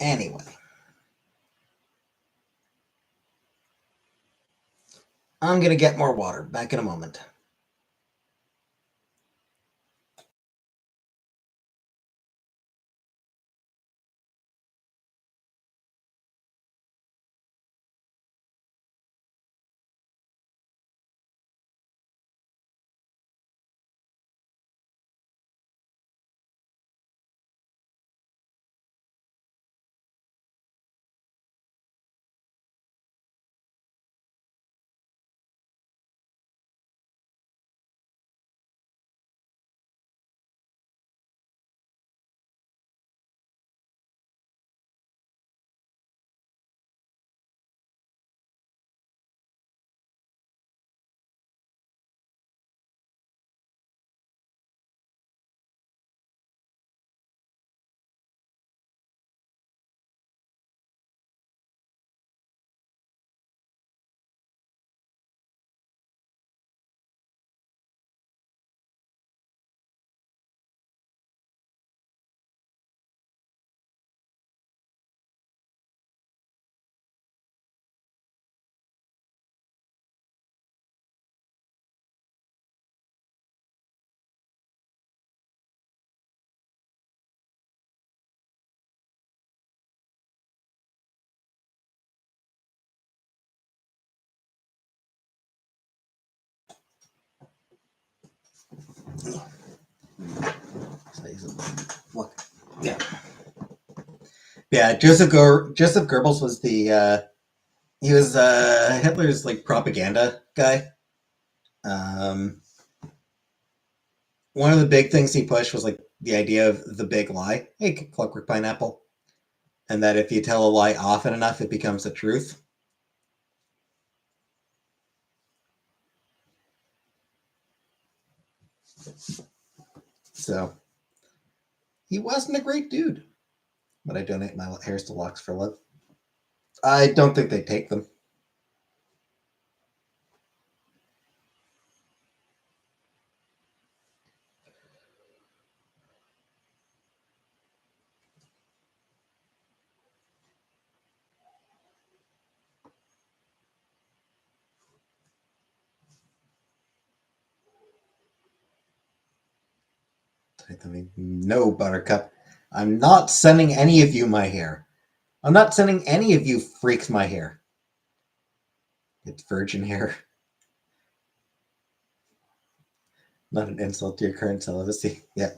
Anyway, I'm going to get more water. Back in a moment. Look, yeah, yeah. Joseph Goebbels was he was Hitler's like propaganda guy. Um, One of the big things he pushed was like the idea of the big lie. Hey, Clockwork Pineapple, and that if you tell a lie often enough, it becomes the truth. So he wasn't a great dude. But I donate my hairs to Locks for Love. I don't think they take them. No, Buttercup. I'm not sending any of you my hair. I'm not sending any of you freaks my hair. It's virgin hair. Not an insult to your current celibacy. Yeah.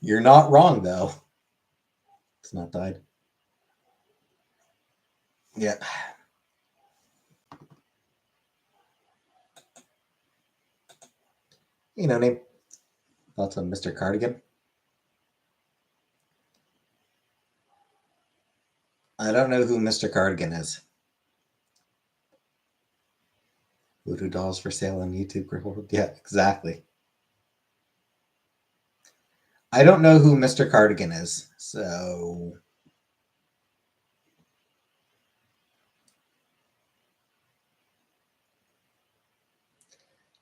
You're not wrong, though. It's not died. Yeah. You know, name. Thoughts on Mr. Cardigan? I don't know who Mr. Cardigan is. Voodoo dolls for sale on YouTube. Yeah, exactly. I don't know who Mr. Cardigan is, so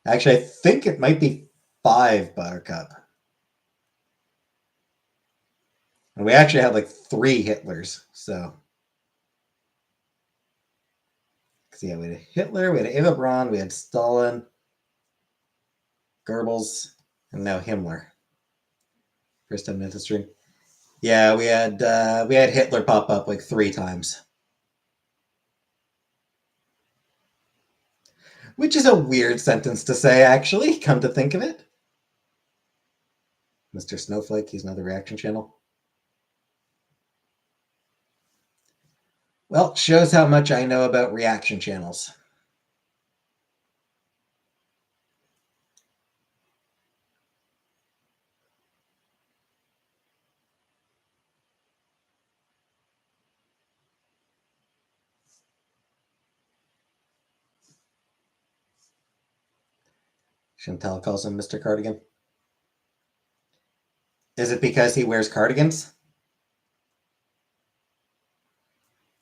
actually, I think it might be 5 Buttercup. And we actually had like 3 Hitlers, so. Because yeah, we had Hitler, we had Eva Braun, we had Stalin, Goebbels, and now Himmler. First time in history. Yeah, we had Hitler pop up like 3 times. Which is a weird sentence to say, actually, come to think of it. Mr. Snowflake, he's another reaction channel. Well, shows how much I know about reaction channels. Chantal calls him Mr. Cardigan. Is it because he wears cardigans?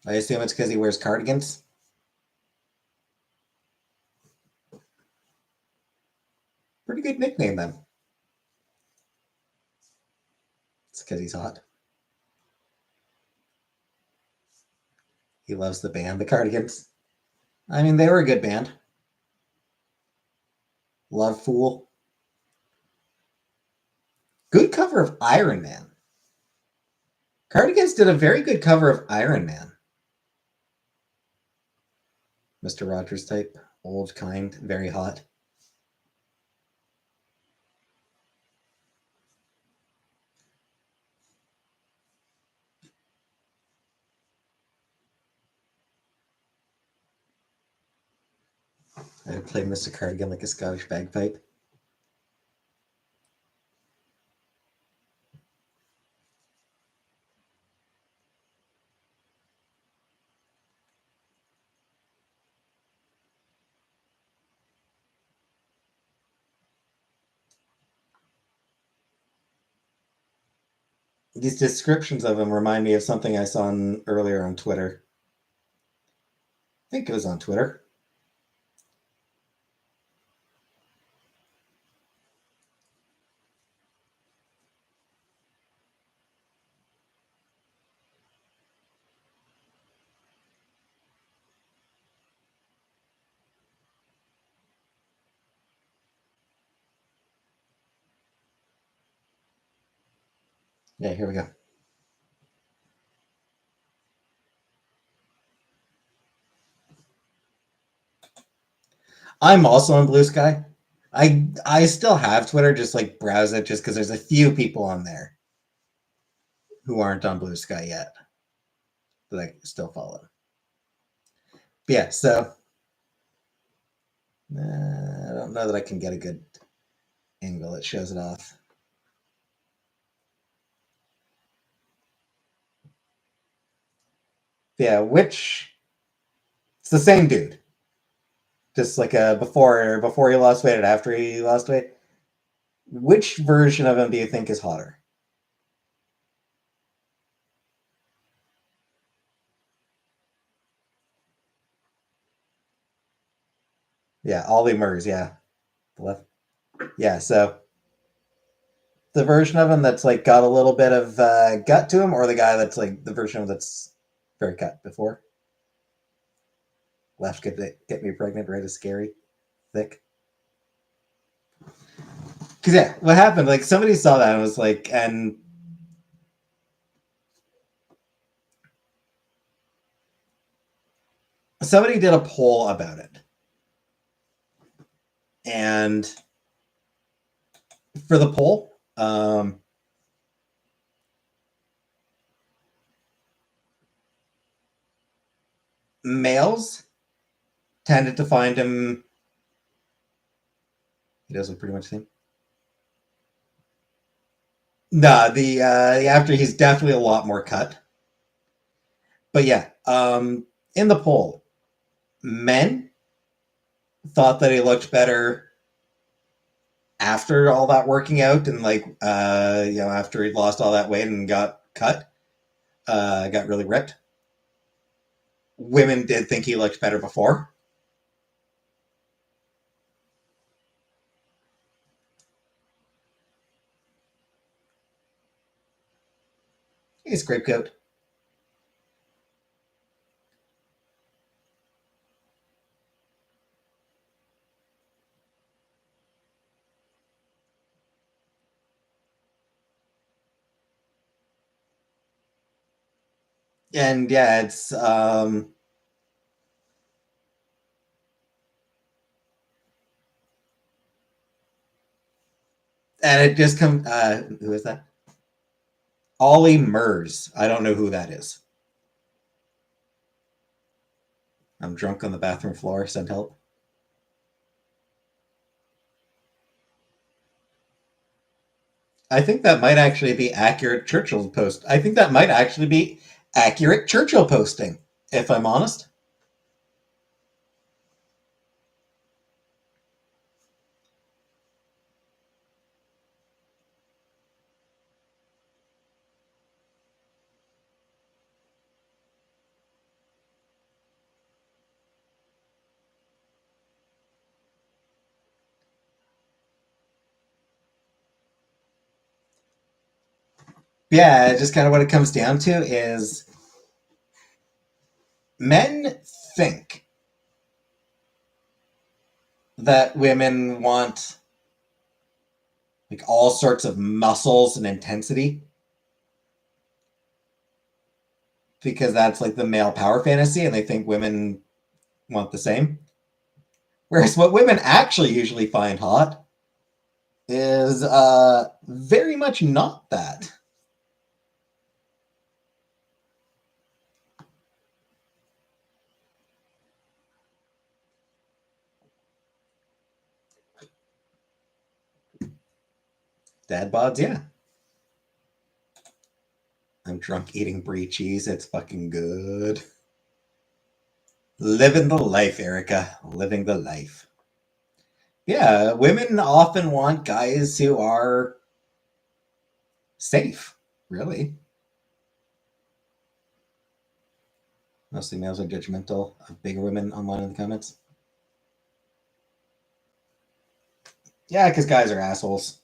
I assume it's because he wears cardigans. Pretty good nickname, then. It's because he's hot. He loves the band, the Cardigans. I mean, they were a good band. Love Fool. Good cover of Iron Man. Cardigans did a very good cover of Iron Man. Mr. Rogers type. Old, kind, very hot. I would play Mr. Cardigan like a Scottish bagpipe. These descriptions of him remind me of something I saw earlier on Twitter. I think it was on Twitter. Yeah, here we go. I'm also on Blue Sky. I still have Twitter, just like browse it, just because there's a few people on there who aren't on Blue Sky yet that I still follow. But yeah, so I don't know that I can get a good angle that shows it off. Yeah, which it's the same dude, just like before he lost weight and after he lost weight. Which version of him do you think is hotter? Yeah, Ollie Murs. Yeah, the left. Yeah, so the version of him that's like got a little bit of gut to him, or the guy that's like the version of him that's very cut before. Left get me pregnant, right is scary, thick. Because yeah, what happened? Like somebody saw that and was like, and somebody did a poll about it, and for the poll, males tended to find him. He does look pretty much the same. Nah, the after he's definitely a lot more cut. But yeah, in the poll, men thought that he looked better after all that working out and like after he'd lost all that weight and got cut, got really ripped. Women did think he looked better before. He's scapegoat. And yeah, it's and it just comes. Who is that? Ollie Murs. I don't know who that is. I'm drunk on the bathroom floor. Send help. I think that might actually be accurate Churchill post. I think that might actually be accurate Churchill posting, if I'm honest. Yeah, just kind of what it comes down to is men think that women want like all sorts of muscles and intensity because that's like the male power fantasy and they think women want the same. Whereas what women actually usually find hot is very much not that. Dad bods, yeah. I'm drunk eating brie cheese. It's fucking good. Living the life, Erica. Living the life. Yeah, women often want guys who are safe, really. Mostly males are judgmental of bigger women online in the comments. Yeah, because guys are assholes.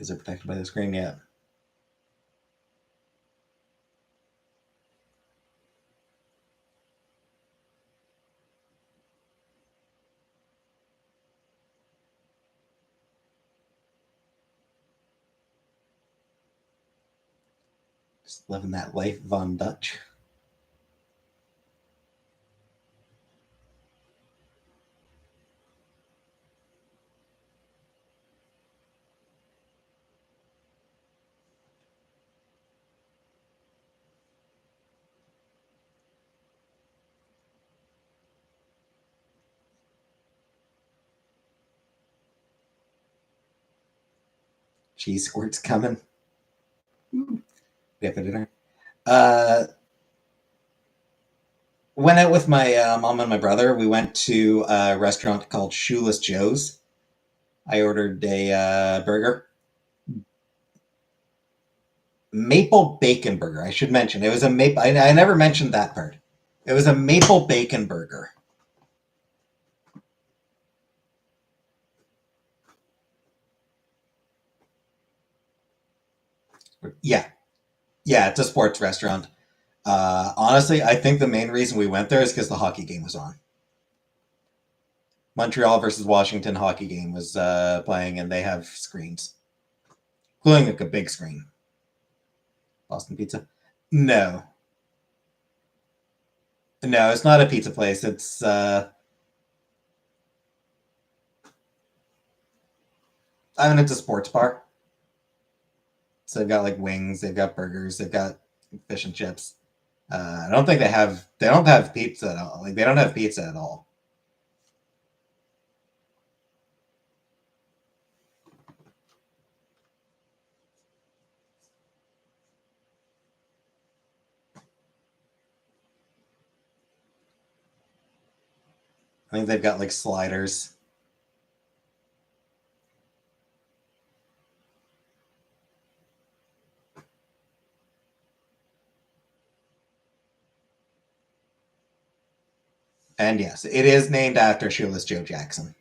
because they're protected by the screen. Yeah. Just living that life, Von Dutch. Cheese squirts coming. Yeah, for dinner. Went out with my mom and my brother. We went to a restaurant called Shoeless Joe's. I ordered a burger. Maple bacon burger. I should mention it was a maple. I never mentioned that part. It was a maple bacon burger. Yeah, yeah, it's a sports restaurant. Honestly, I think the main reason we went there is because the hockey game was on. Montreal versus Washington hockey game was playing, and they have screens, including like a big screen. Boston Pizza? No, no, it's not a pizza place. It's a sports bar. So they've got like wings, they've got burgers, they've got fish and chips. I don't think they don't have pizza at all. Like they don't have pizza at all. I think they've got like sliders. And yes, it is named after Shoeless Joe Jackson.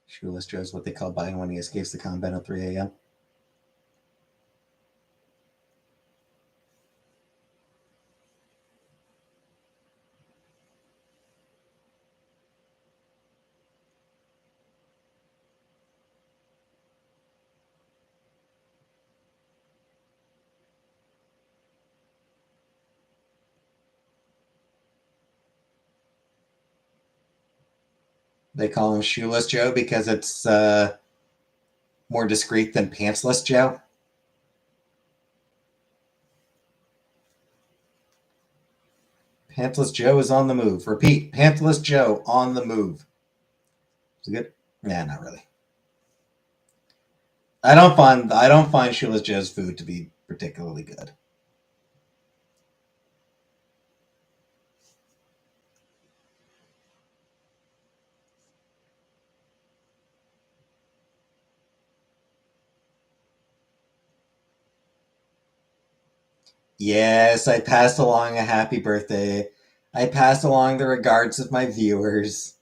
Shoeless Joe is what they call Biden when he escapes the combat at 3 a.m. They call him Shoeless Joe because it's more discreet than Pantsless Joe. Pantless Joe is on the move. Repeat, Pantless Joe on the move. Is it good? Nah, not really. I don't find Shoeless Joe's food to be particularly good. Yes, I passed along a happy birthday. I passed along the regards of my viewers.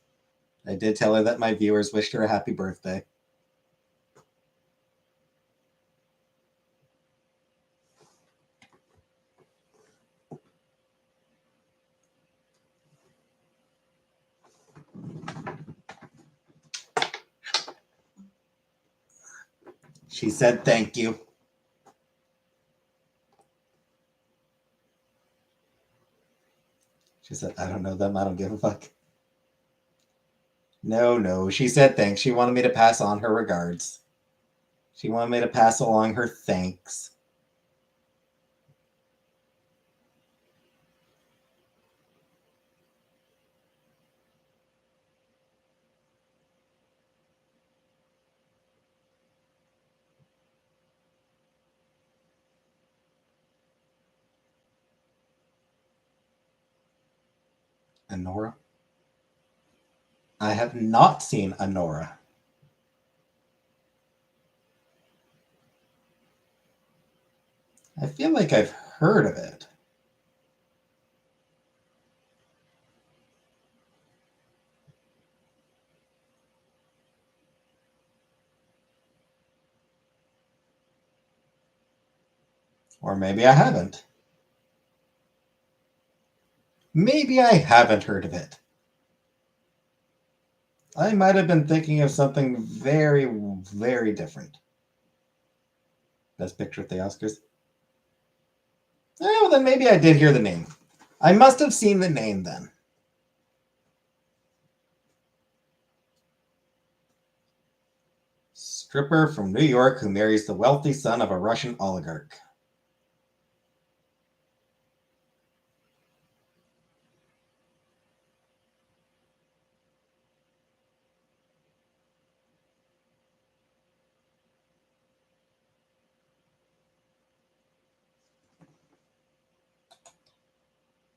I did tell her that my viewers wished her a happy birthday. She said thank you. She said, I don't know them. I don't give a fuck. No, no. She said thanks. She wanted me to pass on her regards. She wanted me to pass along her thanks. Anora? I have not seen Anora. I feel like I've heard of it. Or maybe I haven't. Maybe I haven't heard of it. I might have been thinking of something very, very different. Best Picture at the Oscars. Oh, well, then maybe I did hear the name. I must have seen the name then. Stripper from New York who marries the wealthy son of a Russian oligarch.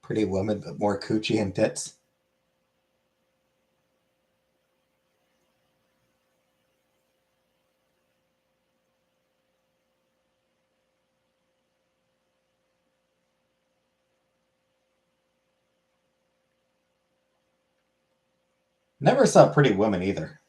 Pretty Woman, but more coochie and tits. Never saw Pretty Woman either.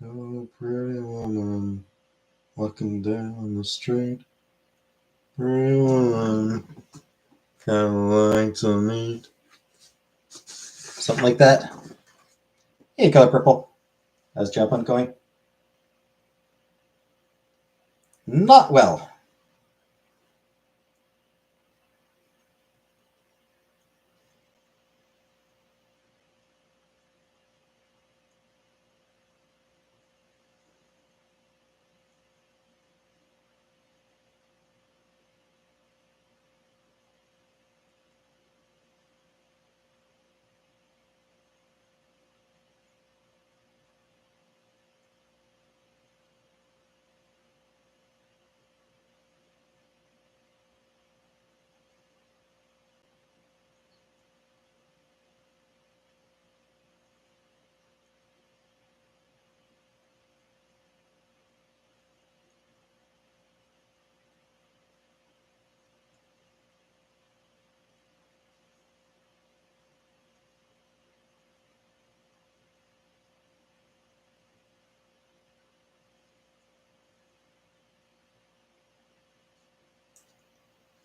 Oh, pretty woman, walking down the street. Pretty woman, kind of like to meet. Something like that. Hey, Color Purple. How's Jump Hunt going? Not well.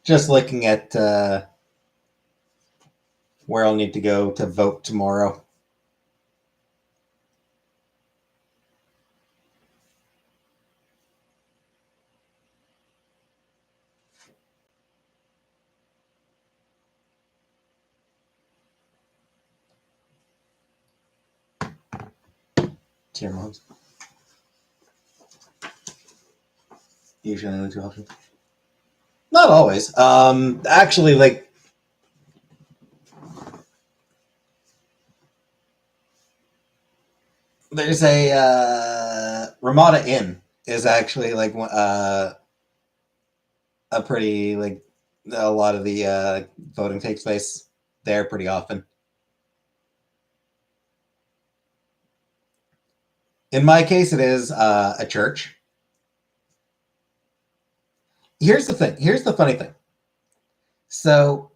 Just looking at where I'll need to go to vote tomorrow. Tier modes. Usually only 2 options. Not always. Actually, like there's a Ramada Inn is actually like a pretty like a lot of the voting takes place there pretty often. In my case, it is a church. Here's the thing. Here's the funny thing. So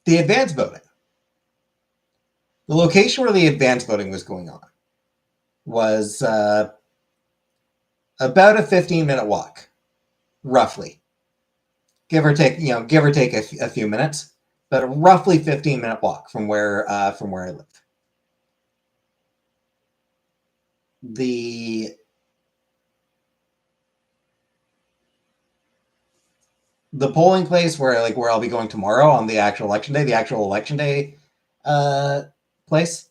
the advance voting, the location where the advance voting was going on was about a 15-minute walk, roughly, give or take. Give or take a few minutes, but a roughly 15-minute walk from where I live. The polling place where I'll be going tomorrow on the actual election day place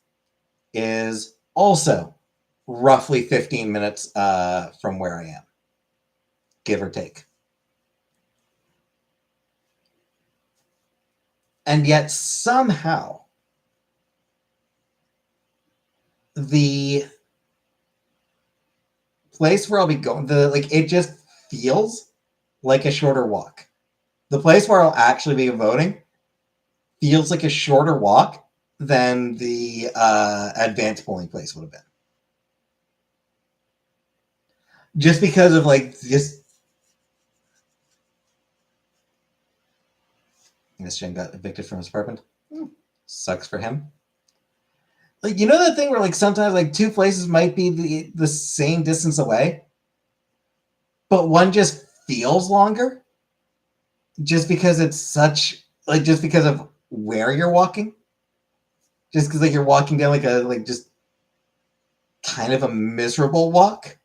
is also roughly 15 minutes from where I am, give or take. And yet somehow the place where I'll be going, it just feels like a shorter walk. The place where I'll actually be voting feels like a shorter walk than the advanced polling place would have been. Just because of this Jen got evicted from his apartment. Sucks for him. You know that thing where sometimes two places might be the same distance away, but one just feels longer just because it's just because of where you're walking. Just because you're walking down a just kind of a miserable walk.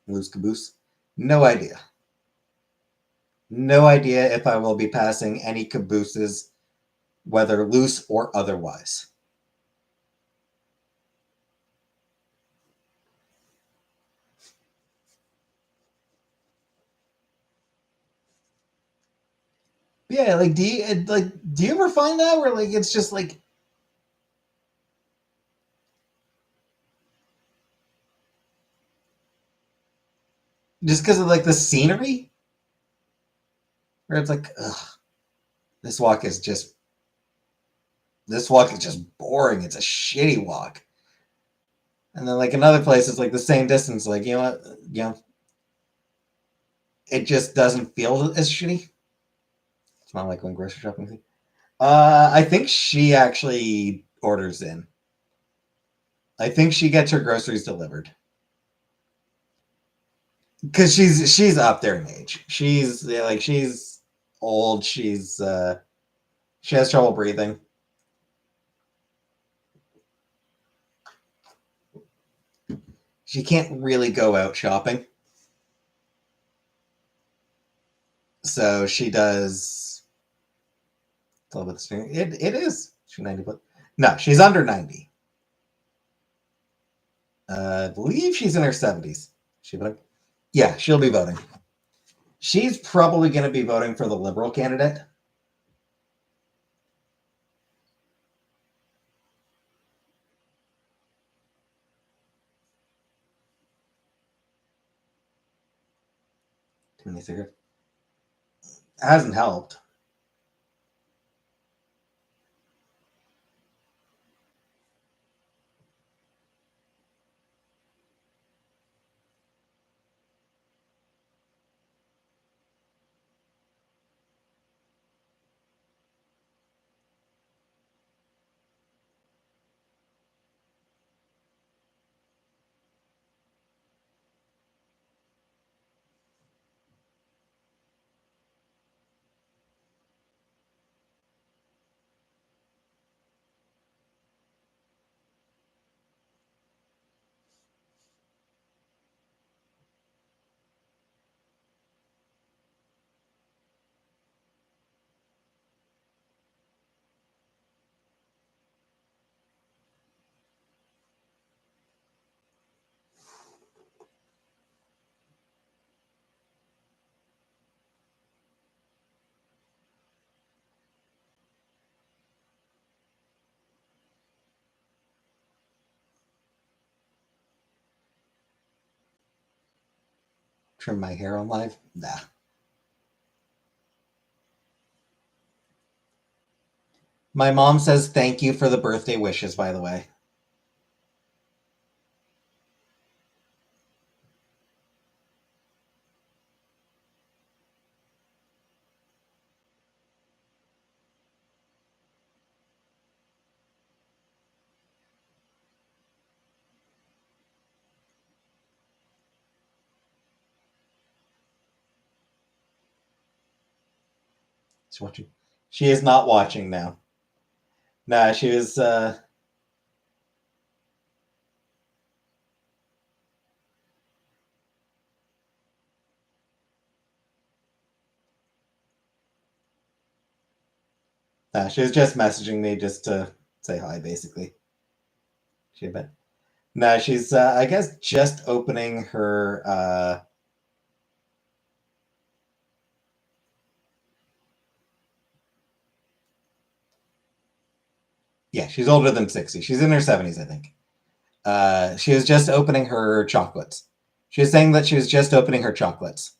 Loose caboose. No idea. No idea if I will be passing any cabooses, whether loose or otherwise. Yeah, do you ever find that where it's just just because of the scenery, where it's ugh, this walk is just boring. It's a shitty walk. And then another place is the same distance. You know what? It just doesn't feel as shitty. It's not like when grocery shopping. I think she actually orders in. I think she gets her groceries delivered. Because she's up there in age. She's she's old. She has trouble breathing. She can't really go out shopping. So she does. It is. She's 90. No, she's under 90. I believe she's in her 70s. She voting? Yeah, she'll be voting. She's probably going to be voting for the Liberal candidate. Too many cigarettes. Hasn't helped. Trim my hair on live? Nah. My mom says thank you for the birthday wishes, by the way. She's watching. She is not watching now. Nah, she was. She was just messaging me just to say hi, basically. She bet. No, she's I guess just opening her yeah, she's older than 60. She's in her 70s, I think. She was just opening her chocolates. She was saying that she was just opening her chocolates.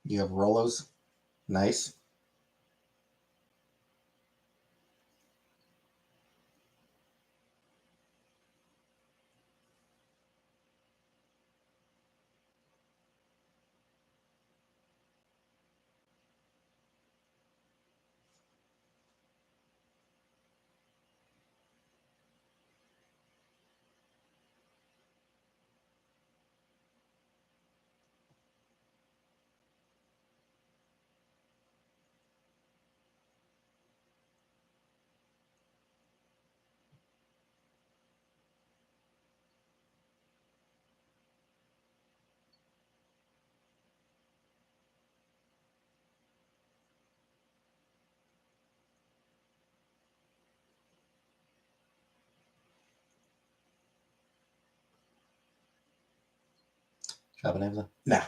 You have Rolos. Nice. Shop on Amazon? No.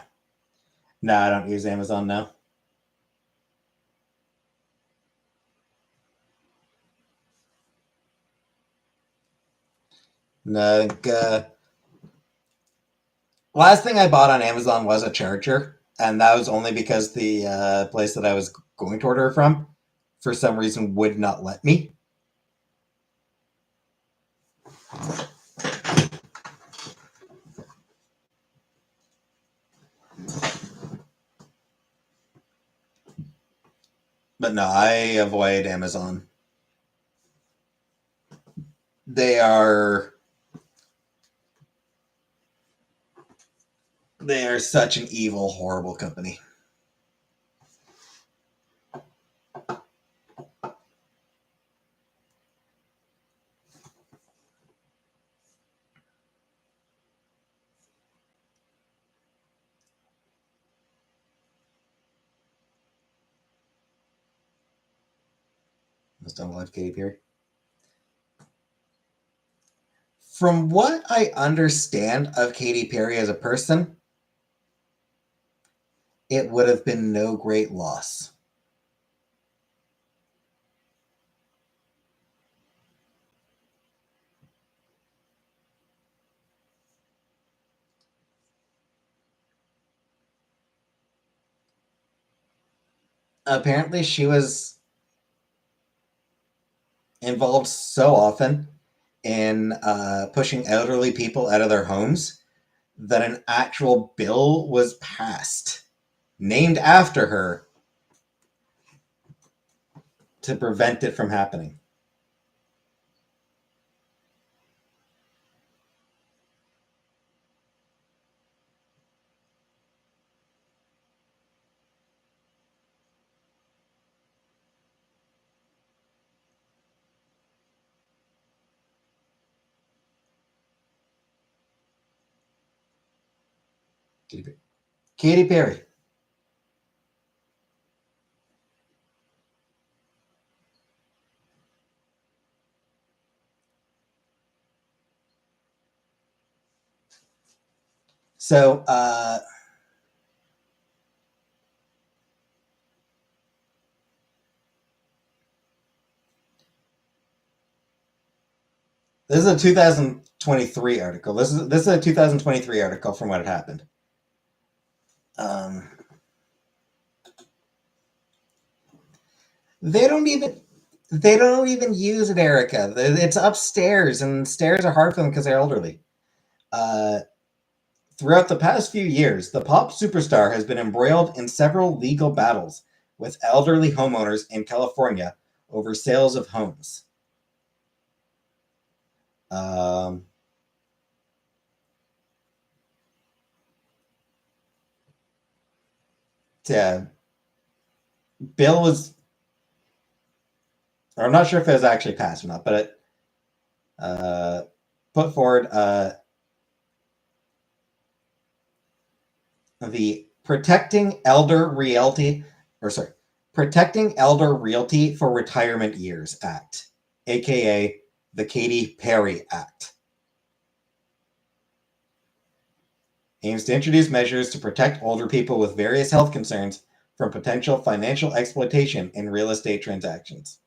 No, I don't use Amazon now. No, I think, last thing I bought on Amazon was a charger, and that was only because the place that I was going to order from, for some reason, would not let me. But no, I avoid Amazon. They are they are such an evil, horrible company. Just don't love Katy Perry. From what I understand of Katy Perry as a person, it would have been no great loss. Apparently, she was involved so often in pushing elderly people out of their homes that an actual bill was passed named after her to prevent it from happening. Katy Perry. So this is a 2023 article. This is a 2023 article from what had happened. They don't even use it, Erica. It's upstairs, and stairs are hard for them because they're elderly. Throughout the past few years, the pop superstar has been embroiled in several legal battles with elderly homeowners in California over sales of homes. Yeah, bill was, or I'm not sure if it was actually passed or not, but it put forward the Protecting Elder Realty for Retirement Years Act, aka the Katy Perry Act. Aims to introduce measures to protect older people with various health concerns from potential financial exploitation in real estate transactions.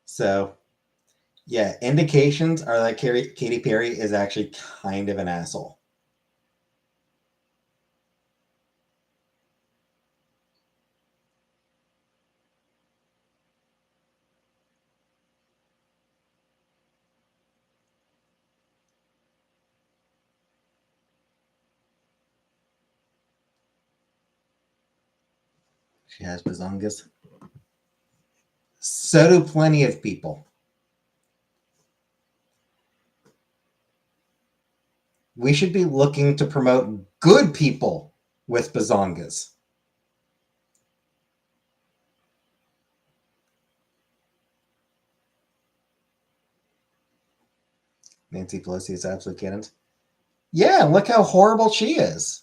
So, yeah, indications are that Katy Perry is actually kind of an asshole. She has bazongas. So do plenty of people. We should be looking to promote good people with bazongas. Nancy Pelosi is absolute cannons. Yeah, look how horrible she is.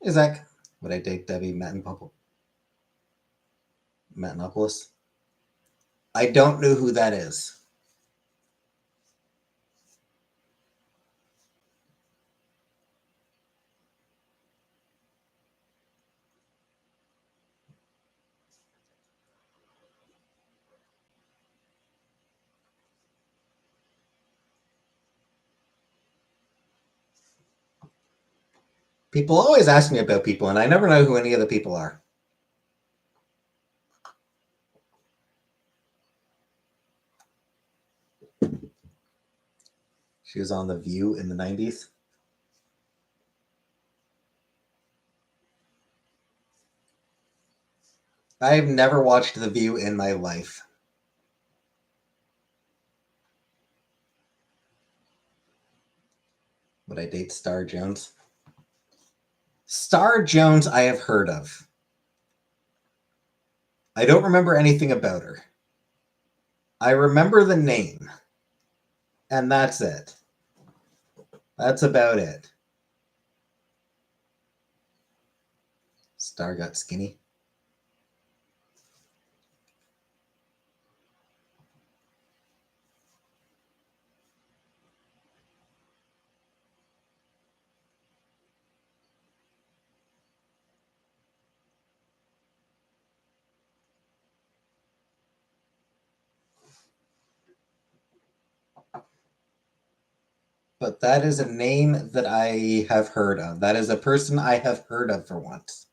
Is that would I date Debbie Matenopoulos? I don't know who that is. People always ask me about people, and I never know who any of the people are. She was on The View in the 90s. I've never watched The View in my life. Would I date Star Jones? Star Jones, I have heard of. I don't remember anything about her. I remember the name, and that's it. That's about it. Star got skinny. But that is a name that I have heard of. That is a person I have heard of for once.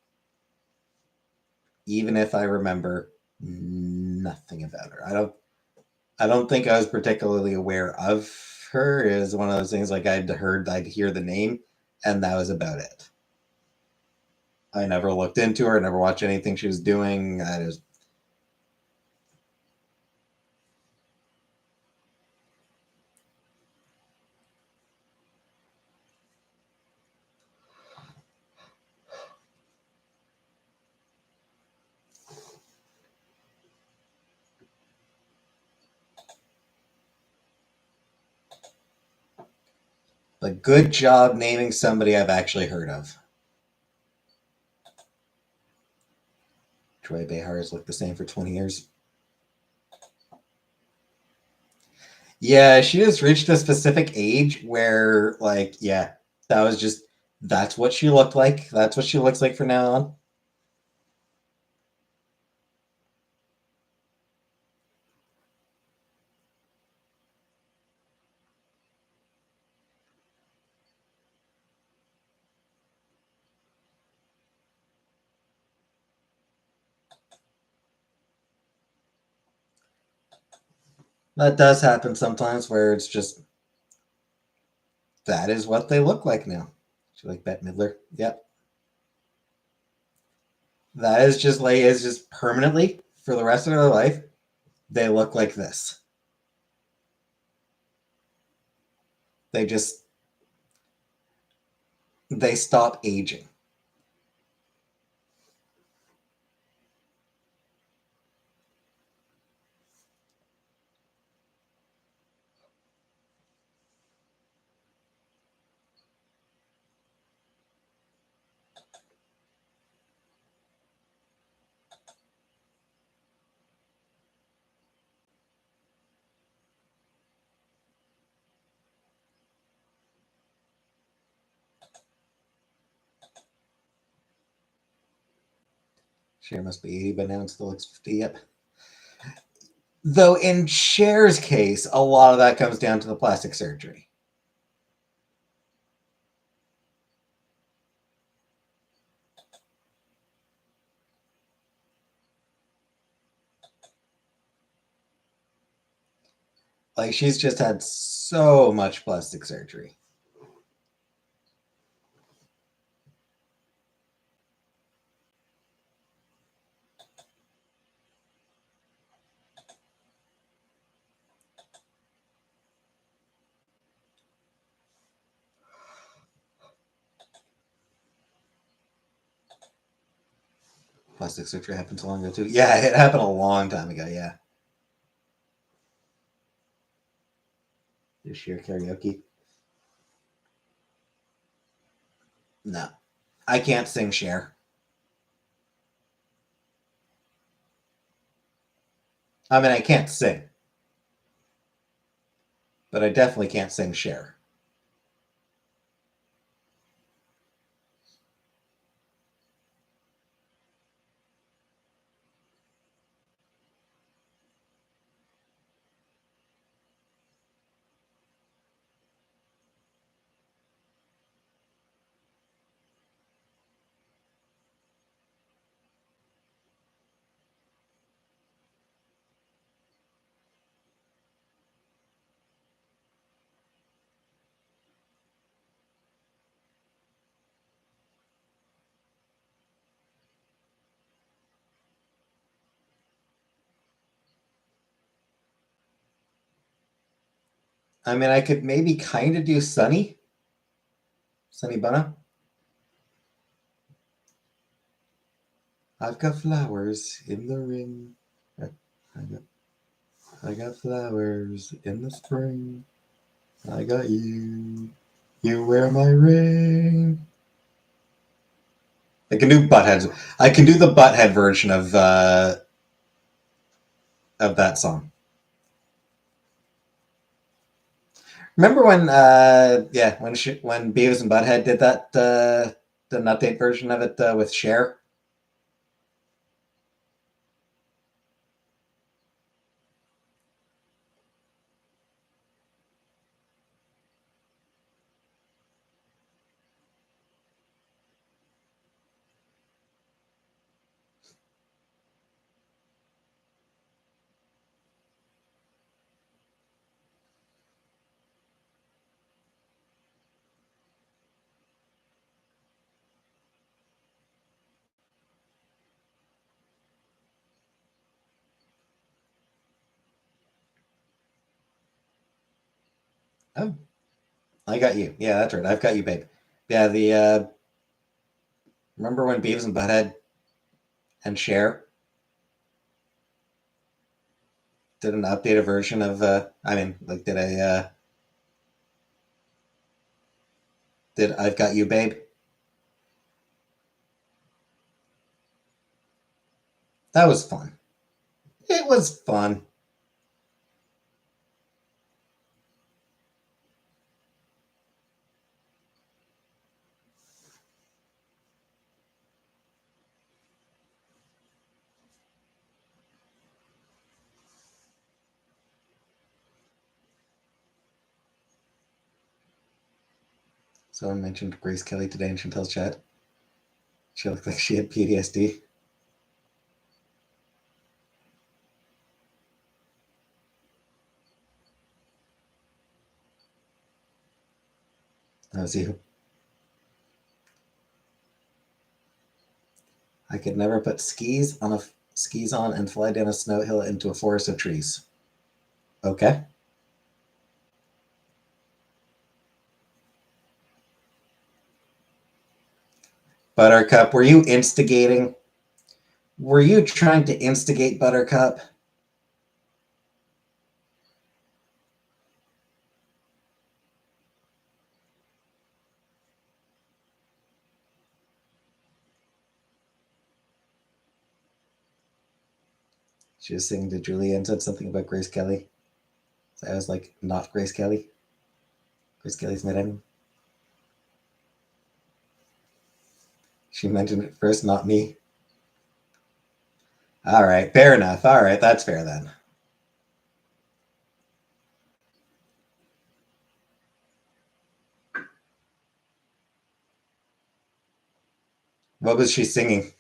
Even if I remember nothing about her. I don't think I was particularly aware of her. It was one of those things like I'd heard, I'd hear the name, and that was about it. I never looked into her, never watched anything she was doing. I just a good job naming somebody I've actually heard of. Joy Behar has looked the same for 20 years. Yeah, she just reached a specific age where, like, yeah, that was just, that's what she looked like. That's what she looks like from now on. That does happen sometimes where it's just, that is what they look like now. She like Bette Midler. Yep. That is just permanently for the rest of their life. They look like this. They just, they stop aging. Cher must be 80 by now and still looks 50. Yep. Though in Cher's case, a lot of that comes down to the plastic surgery. Like she's just had so much plastic surgery. Plastic surgery happened so long ago too. Yeah, it happened a long time ago. Yeah. Just sheer karaoke. No, I can't sing Cher. I mean, I can't sing, but I definitely can't sing Cher. I mean, I could maybe kind of do Sunny, Sunny Bunna. I've got flowers in the ring. I got, I got flowers in the spring. I got you. You wear my ring. I can do Butthead. I can do the Butthead version of that song. Remember when yeah, when Beavis and Butthead did that the update version of it with Cher? Oh, I got you. Yeah, that's right. I've got you, babe. Yeah, remember when Beavis and Butthead and Cher did an updated version of did I've Got You, Babe? That was fun. It was fun. Someone mentioned Grace Kelly today in Chantel's chat. She looked like she had PTSD. That was you. I could never put skis on and fly down a snow hill into a forest of trees. Okay. Buttercup, were you instigating? Were you trying to instigate Buttercup? She was singing to Julia and said something about Grace Kelly. So I was like, not Grace Kelly. Grace Kelly's my enemy. She mentioned it first, not me. All right, fair enough. All right, that's fair then. What was she singing?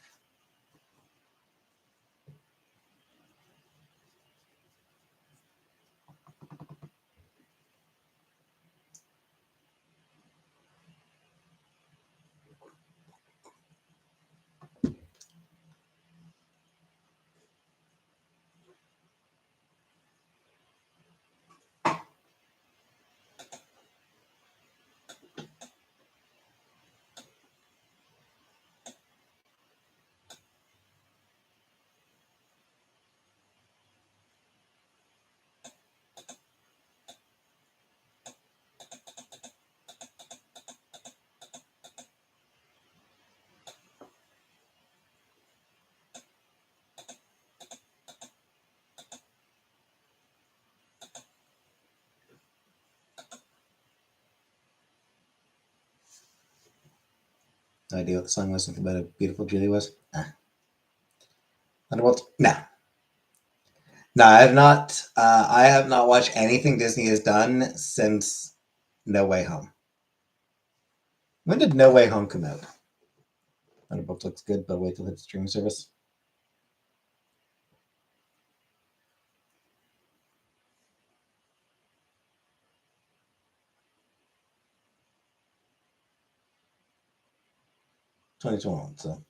No idea what the song was. Something about a beautiful Julie was. Underworld? No. No, I have not. I have not watched anything Disney has done since No Way Home. When did No Way Home come out? Thunderbolt looks good, but wait till it's streaming service. $22. So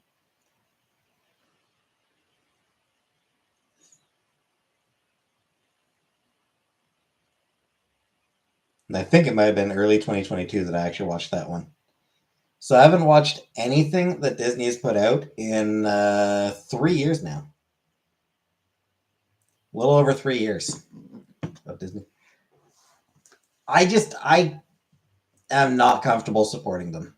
and I think it might have been early 2022 that I actually watched that one. So I haven't watched anything that Disney has put out in 3 years now. A little over 3 years of Disney. I am not comfortable supporting them.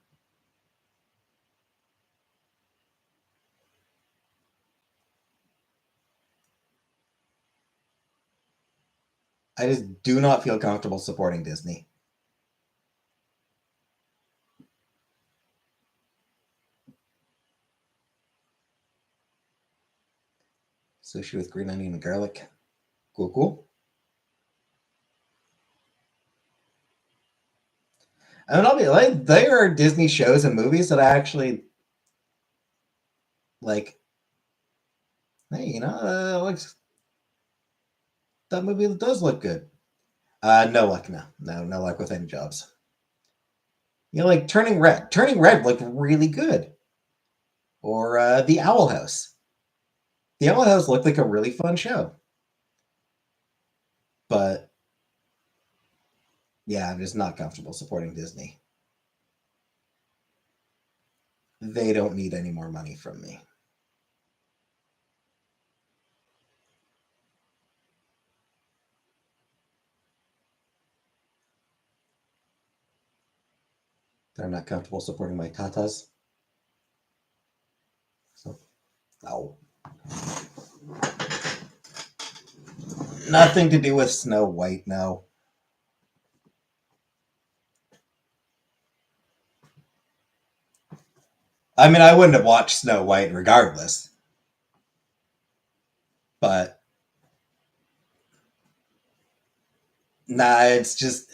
I just do not feel comfortable supporting Disney. Sushi with green onion and garlic. Cool, cool. And I'll be like, there are Disney shows and movies that I actually like. Hey, looks that movie does look good. No luck, no luck with any jobs. Like Turning Red. Turning Red looked really good. Or The Owl House. The Owl House looked like a really fun show. But Yeah, I'm just not comfortable supporting Disney. They don't need any more money from me. They're not comfortable supporting my tatas. So, no. Nothing to do with Snow White, no. I mean, I wouldn't have watched Snow White regardless, but nah, it's just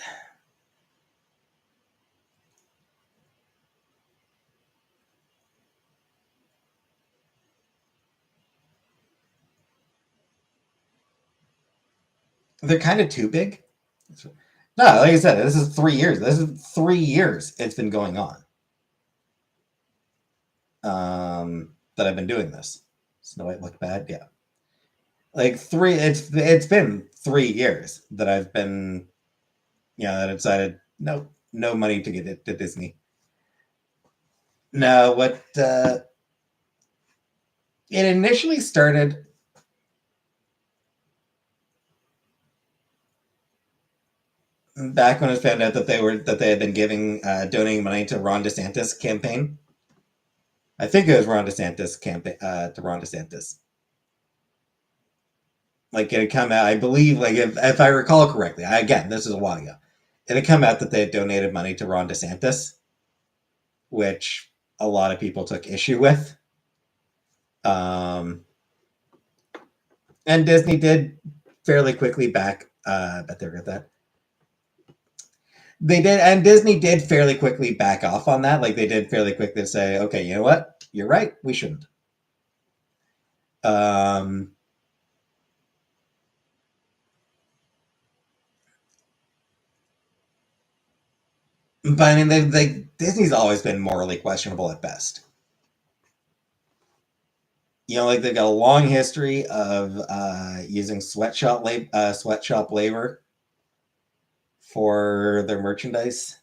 they're kind of too big. No, like I said, this is 3 years. This is 3 years it's been going on. That I've been doing this. Snow White looked bad, yeah. Like three, it's been 3 years that I've been, that I decided no money to get it to Disney. No, what it initially started back when I found out that they had been giving donating money to Ron DeSantis campaign. I think it was Ron DeSantis campaign to Ron DeSantis. Like it had come out, I believe, like if I recall correctly. Again, this is a while ago. It had come out that they had donated money to Ron DeSantis, which a lot of people took issue with. Um, and Disney did fairly quickly back. Bet they regret that. They did, and Disney did fairly quickly back off on that. Like they did fairly quickly say, "Okay, you know what? You're right. We shouldn't." Um, but I mean, Disney's always been morally questionable at best. Like they've got a long history of using sweatshop labor for their merchandise.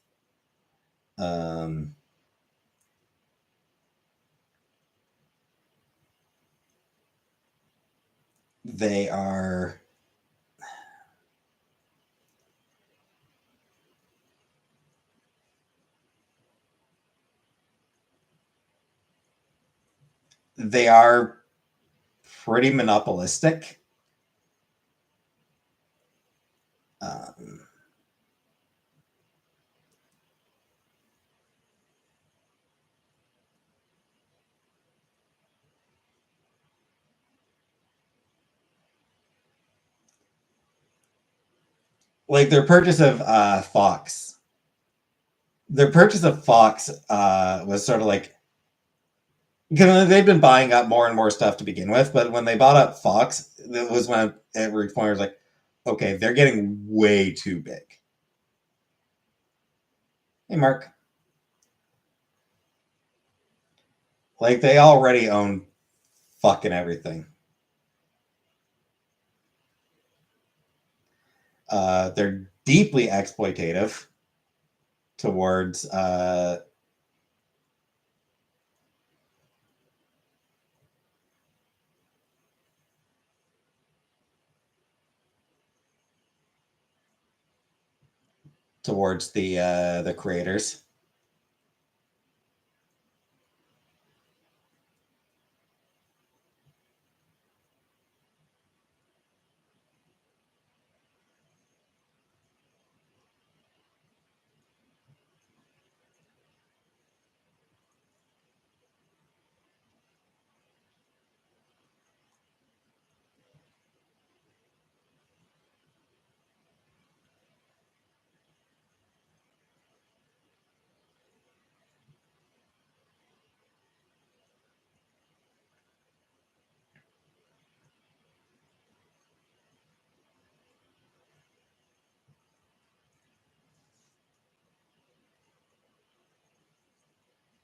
Um, they are they are pretty monopolistic. Um, like their purchase of Fox was sort of like, because they've been buying up more and more stuff to begin with, but when they bought up Fox, it was when every point was like, okay, they're getting way too big. Hey, Mark. Like they already own fucking everything. They're deeply exploitative towards the creators.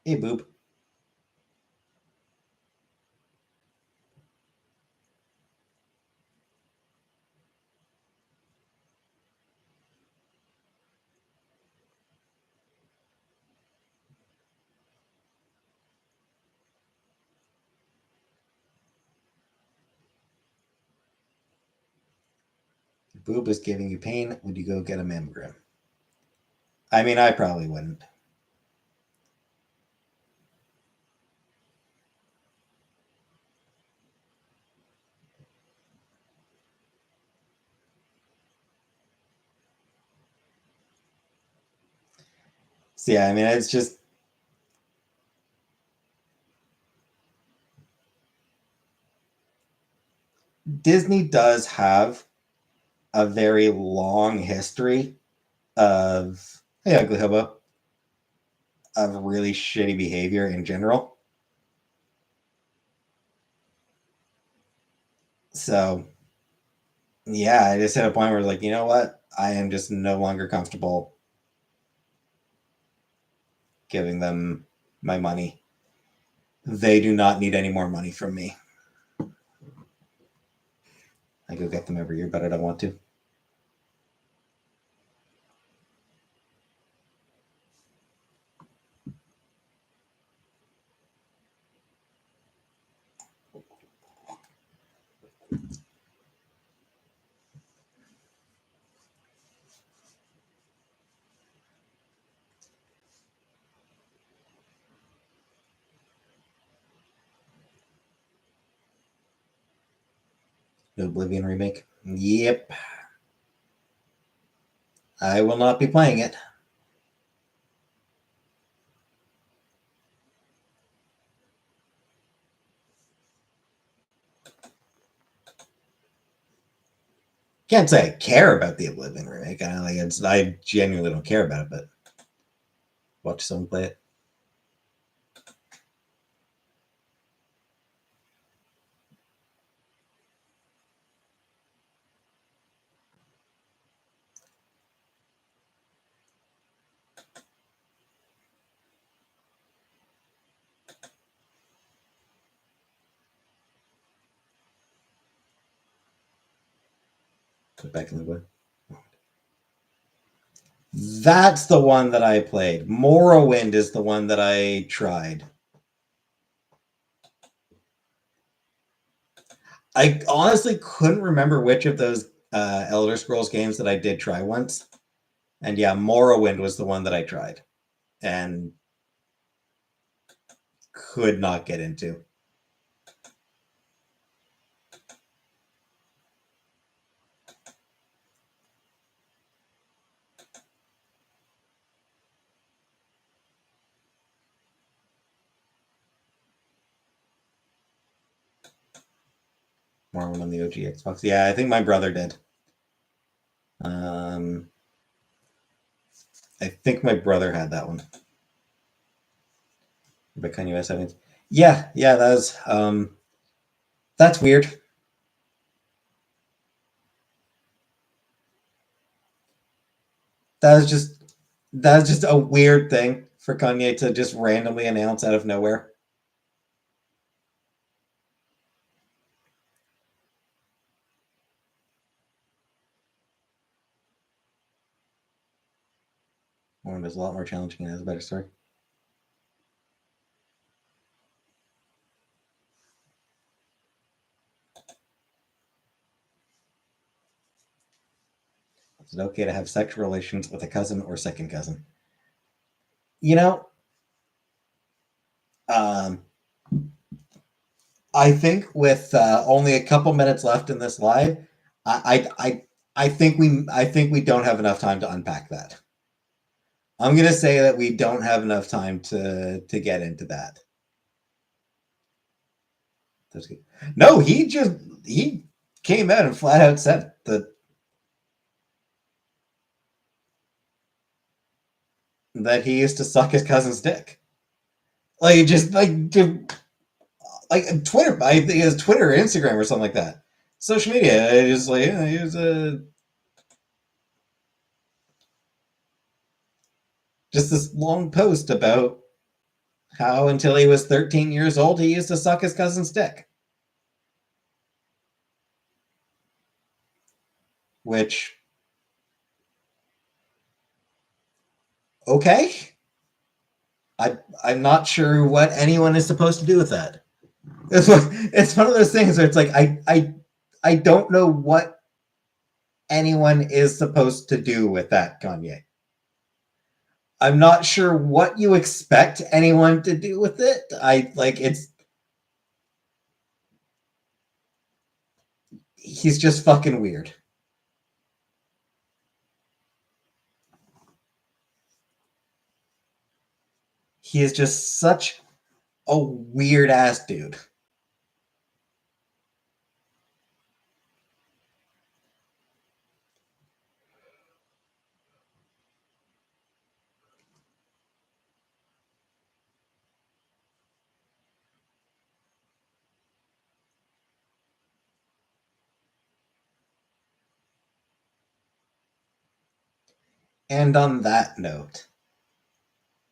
Hey, Boop. Your boob is giving you pain. Would you go get a mammogram? I mean, I probably wouldn't. So yeah, I mean, it's just Disney does have a very long history of, hey, Ugly Hobo, of really shitty behavior in general. So yeah, I just hit a point where like, you know what? I am just no longer comfortable giving them my money. They do not need any more money from me. I go get them every year, but I don't want to. The Oblivion remake. Yep. I will not be playing it. Can't say I care about the Oblivion remake. I genuinely don't care about it, but watch someone play it. Put it back in the wood. That's the one that I played. Morrowind is the one that I tried. I honestly couldn't remember which of those Elder Scrolls games that I did try once. And yeah, Morrowind was the one that I tried and could not get into. Morrowind on the OG Xbox. Yeah, I think my brother did. I think my brother had that one. Bitcoin US settings. Yeah, that's weird. That was just a weird thing for Kanye to just randomly announce out of nowhere. One is a lot more challenging and has a better story. Is it okay to have sexual relations with a cousin or second cousin? You know, um, I think with only a couple minutes left in this live, I think we don't have enough time to unpack that. I'm gonna say that we don't have enough time to get into that. No, he came out and flat out said that he used to suck his cousin's dick. Like just like Twitter, I think it was Twitter or Instagram or something like that. Social media, just like he was just this long post about how until he was 13 years old he used to suck his cousin's dick. Which, okay, I'm not sure what anyone is supposed to do with that. It's one of those things where it's like I don't know what anyone is supposed to do with that, Kanye. I'm not sure what you expect anyone to do with it. He's just fucking weird. He is just such a weird ass dude. And on that note,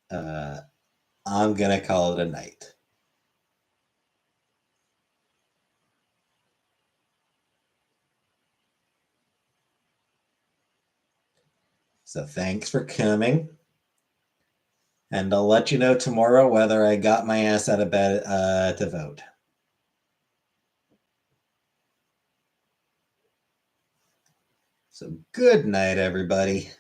I'm gonna call it a night. So thanks for coming. And I'll let you know tomorrow whether I got my ass out of bed to vote. So good night, everybody.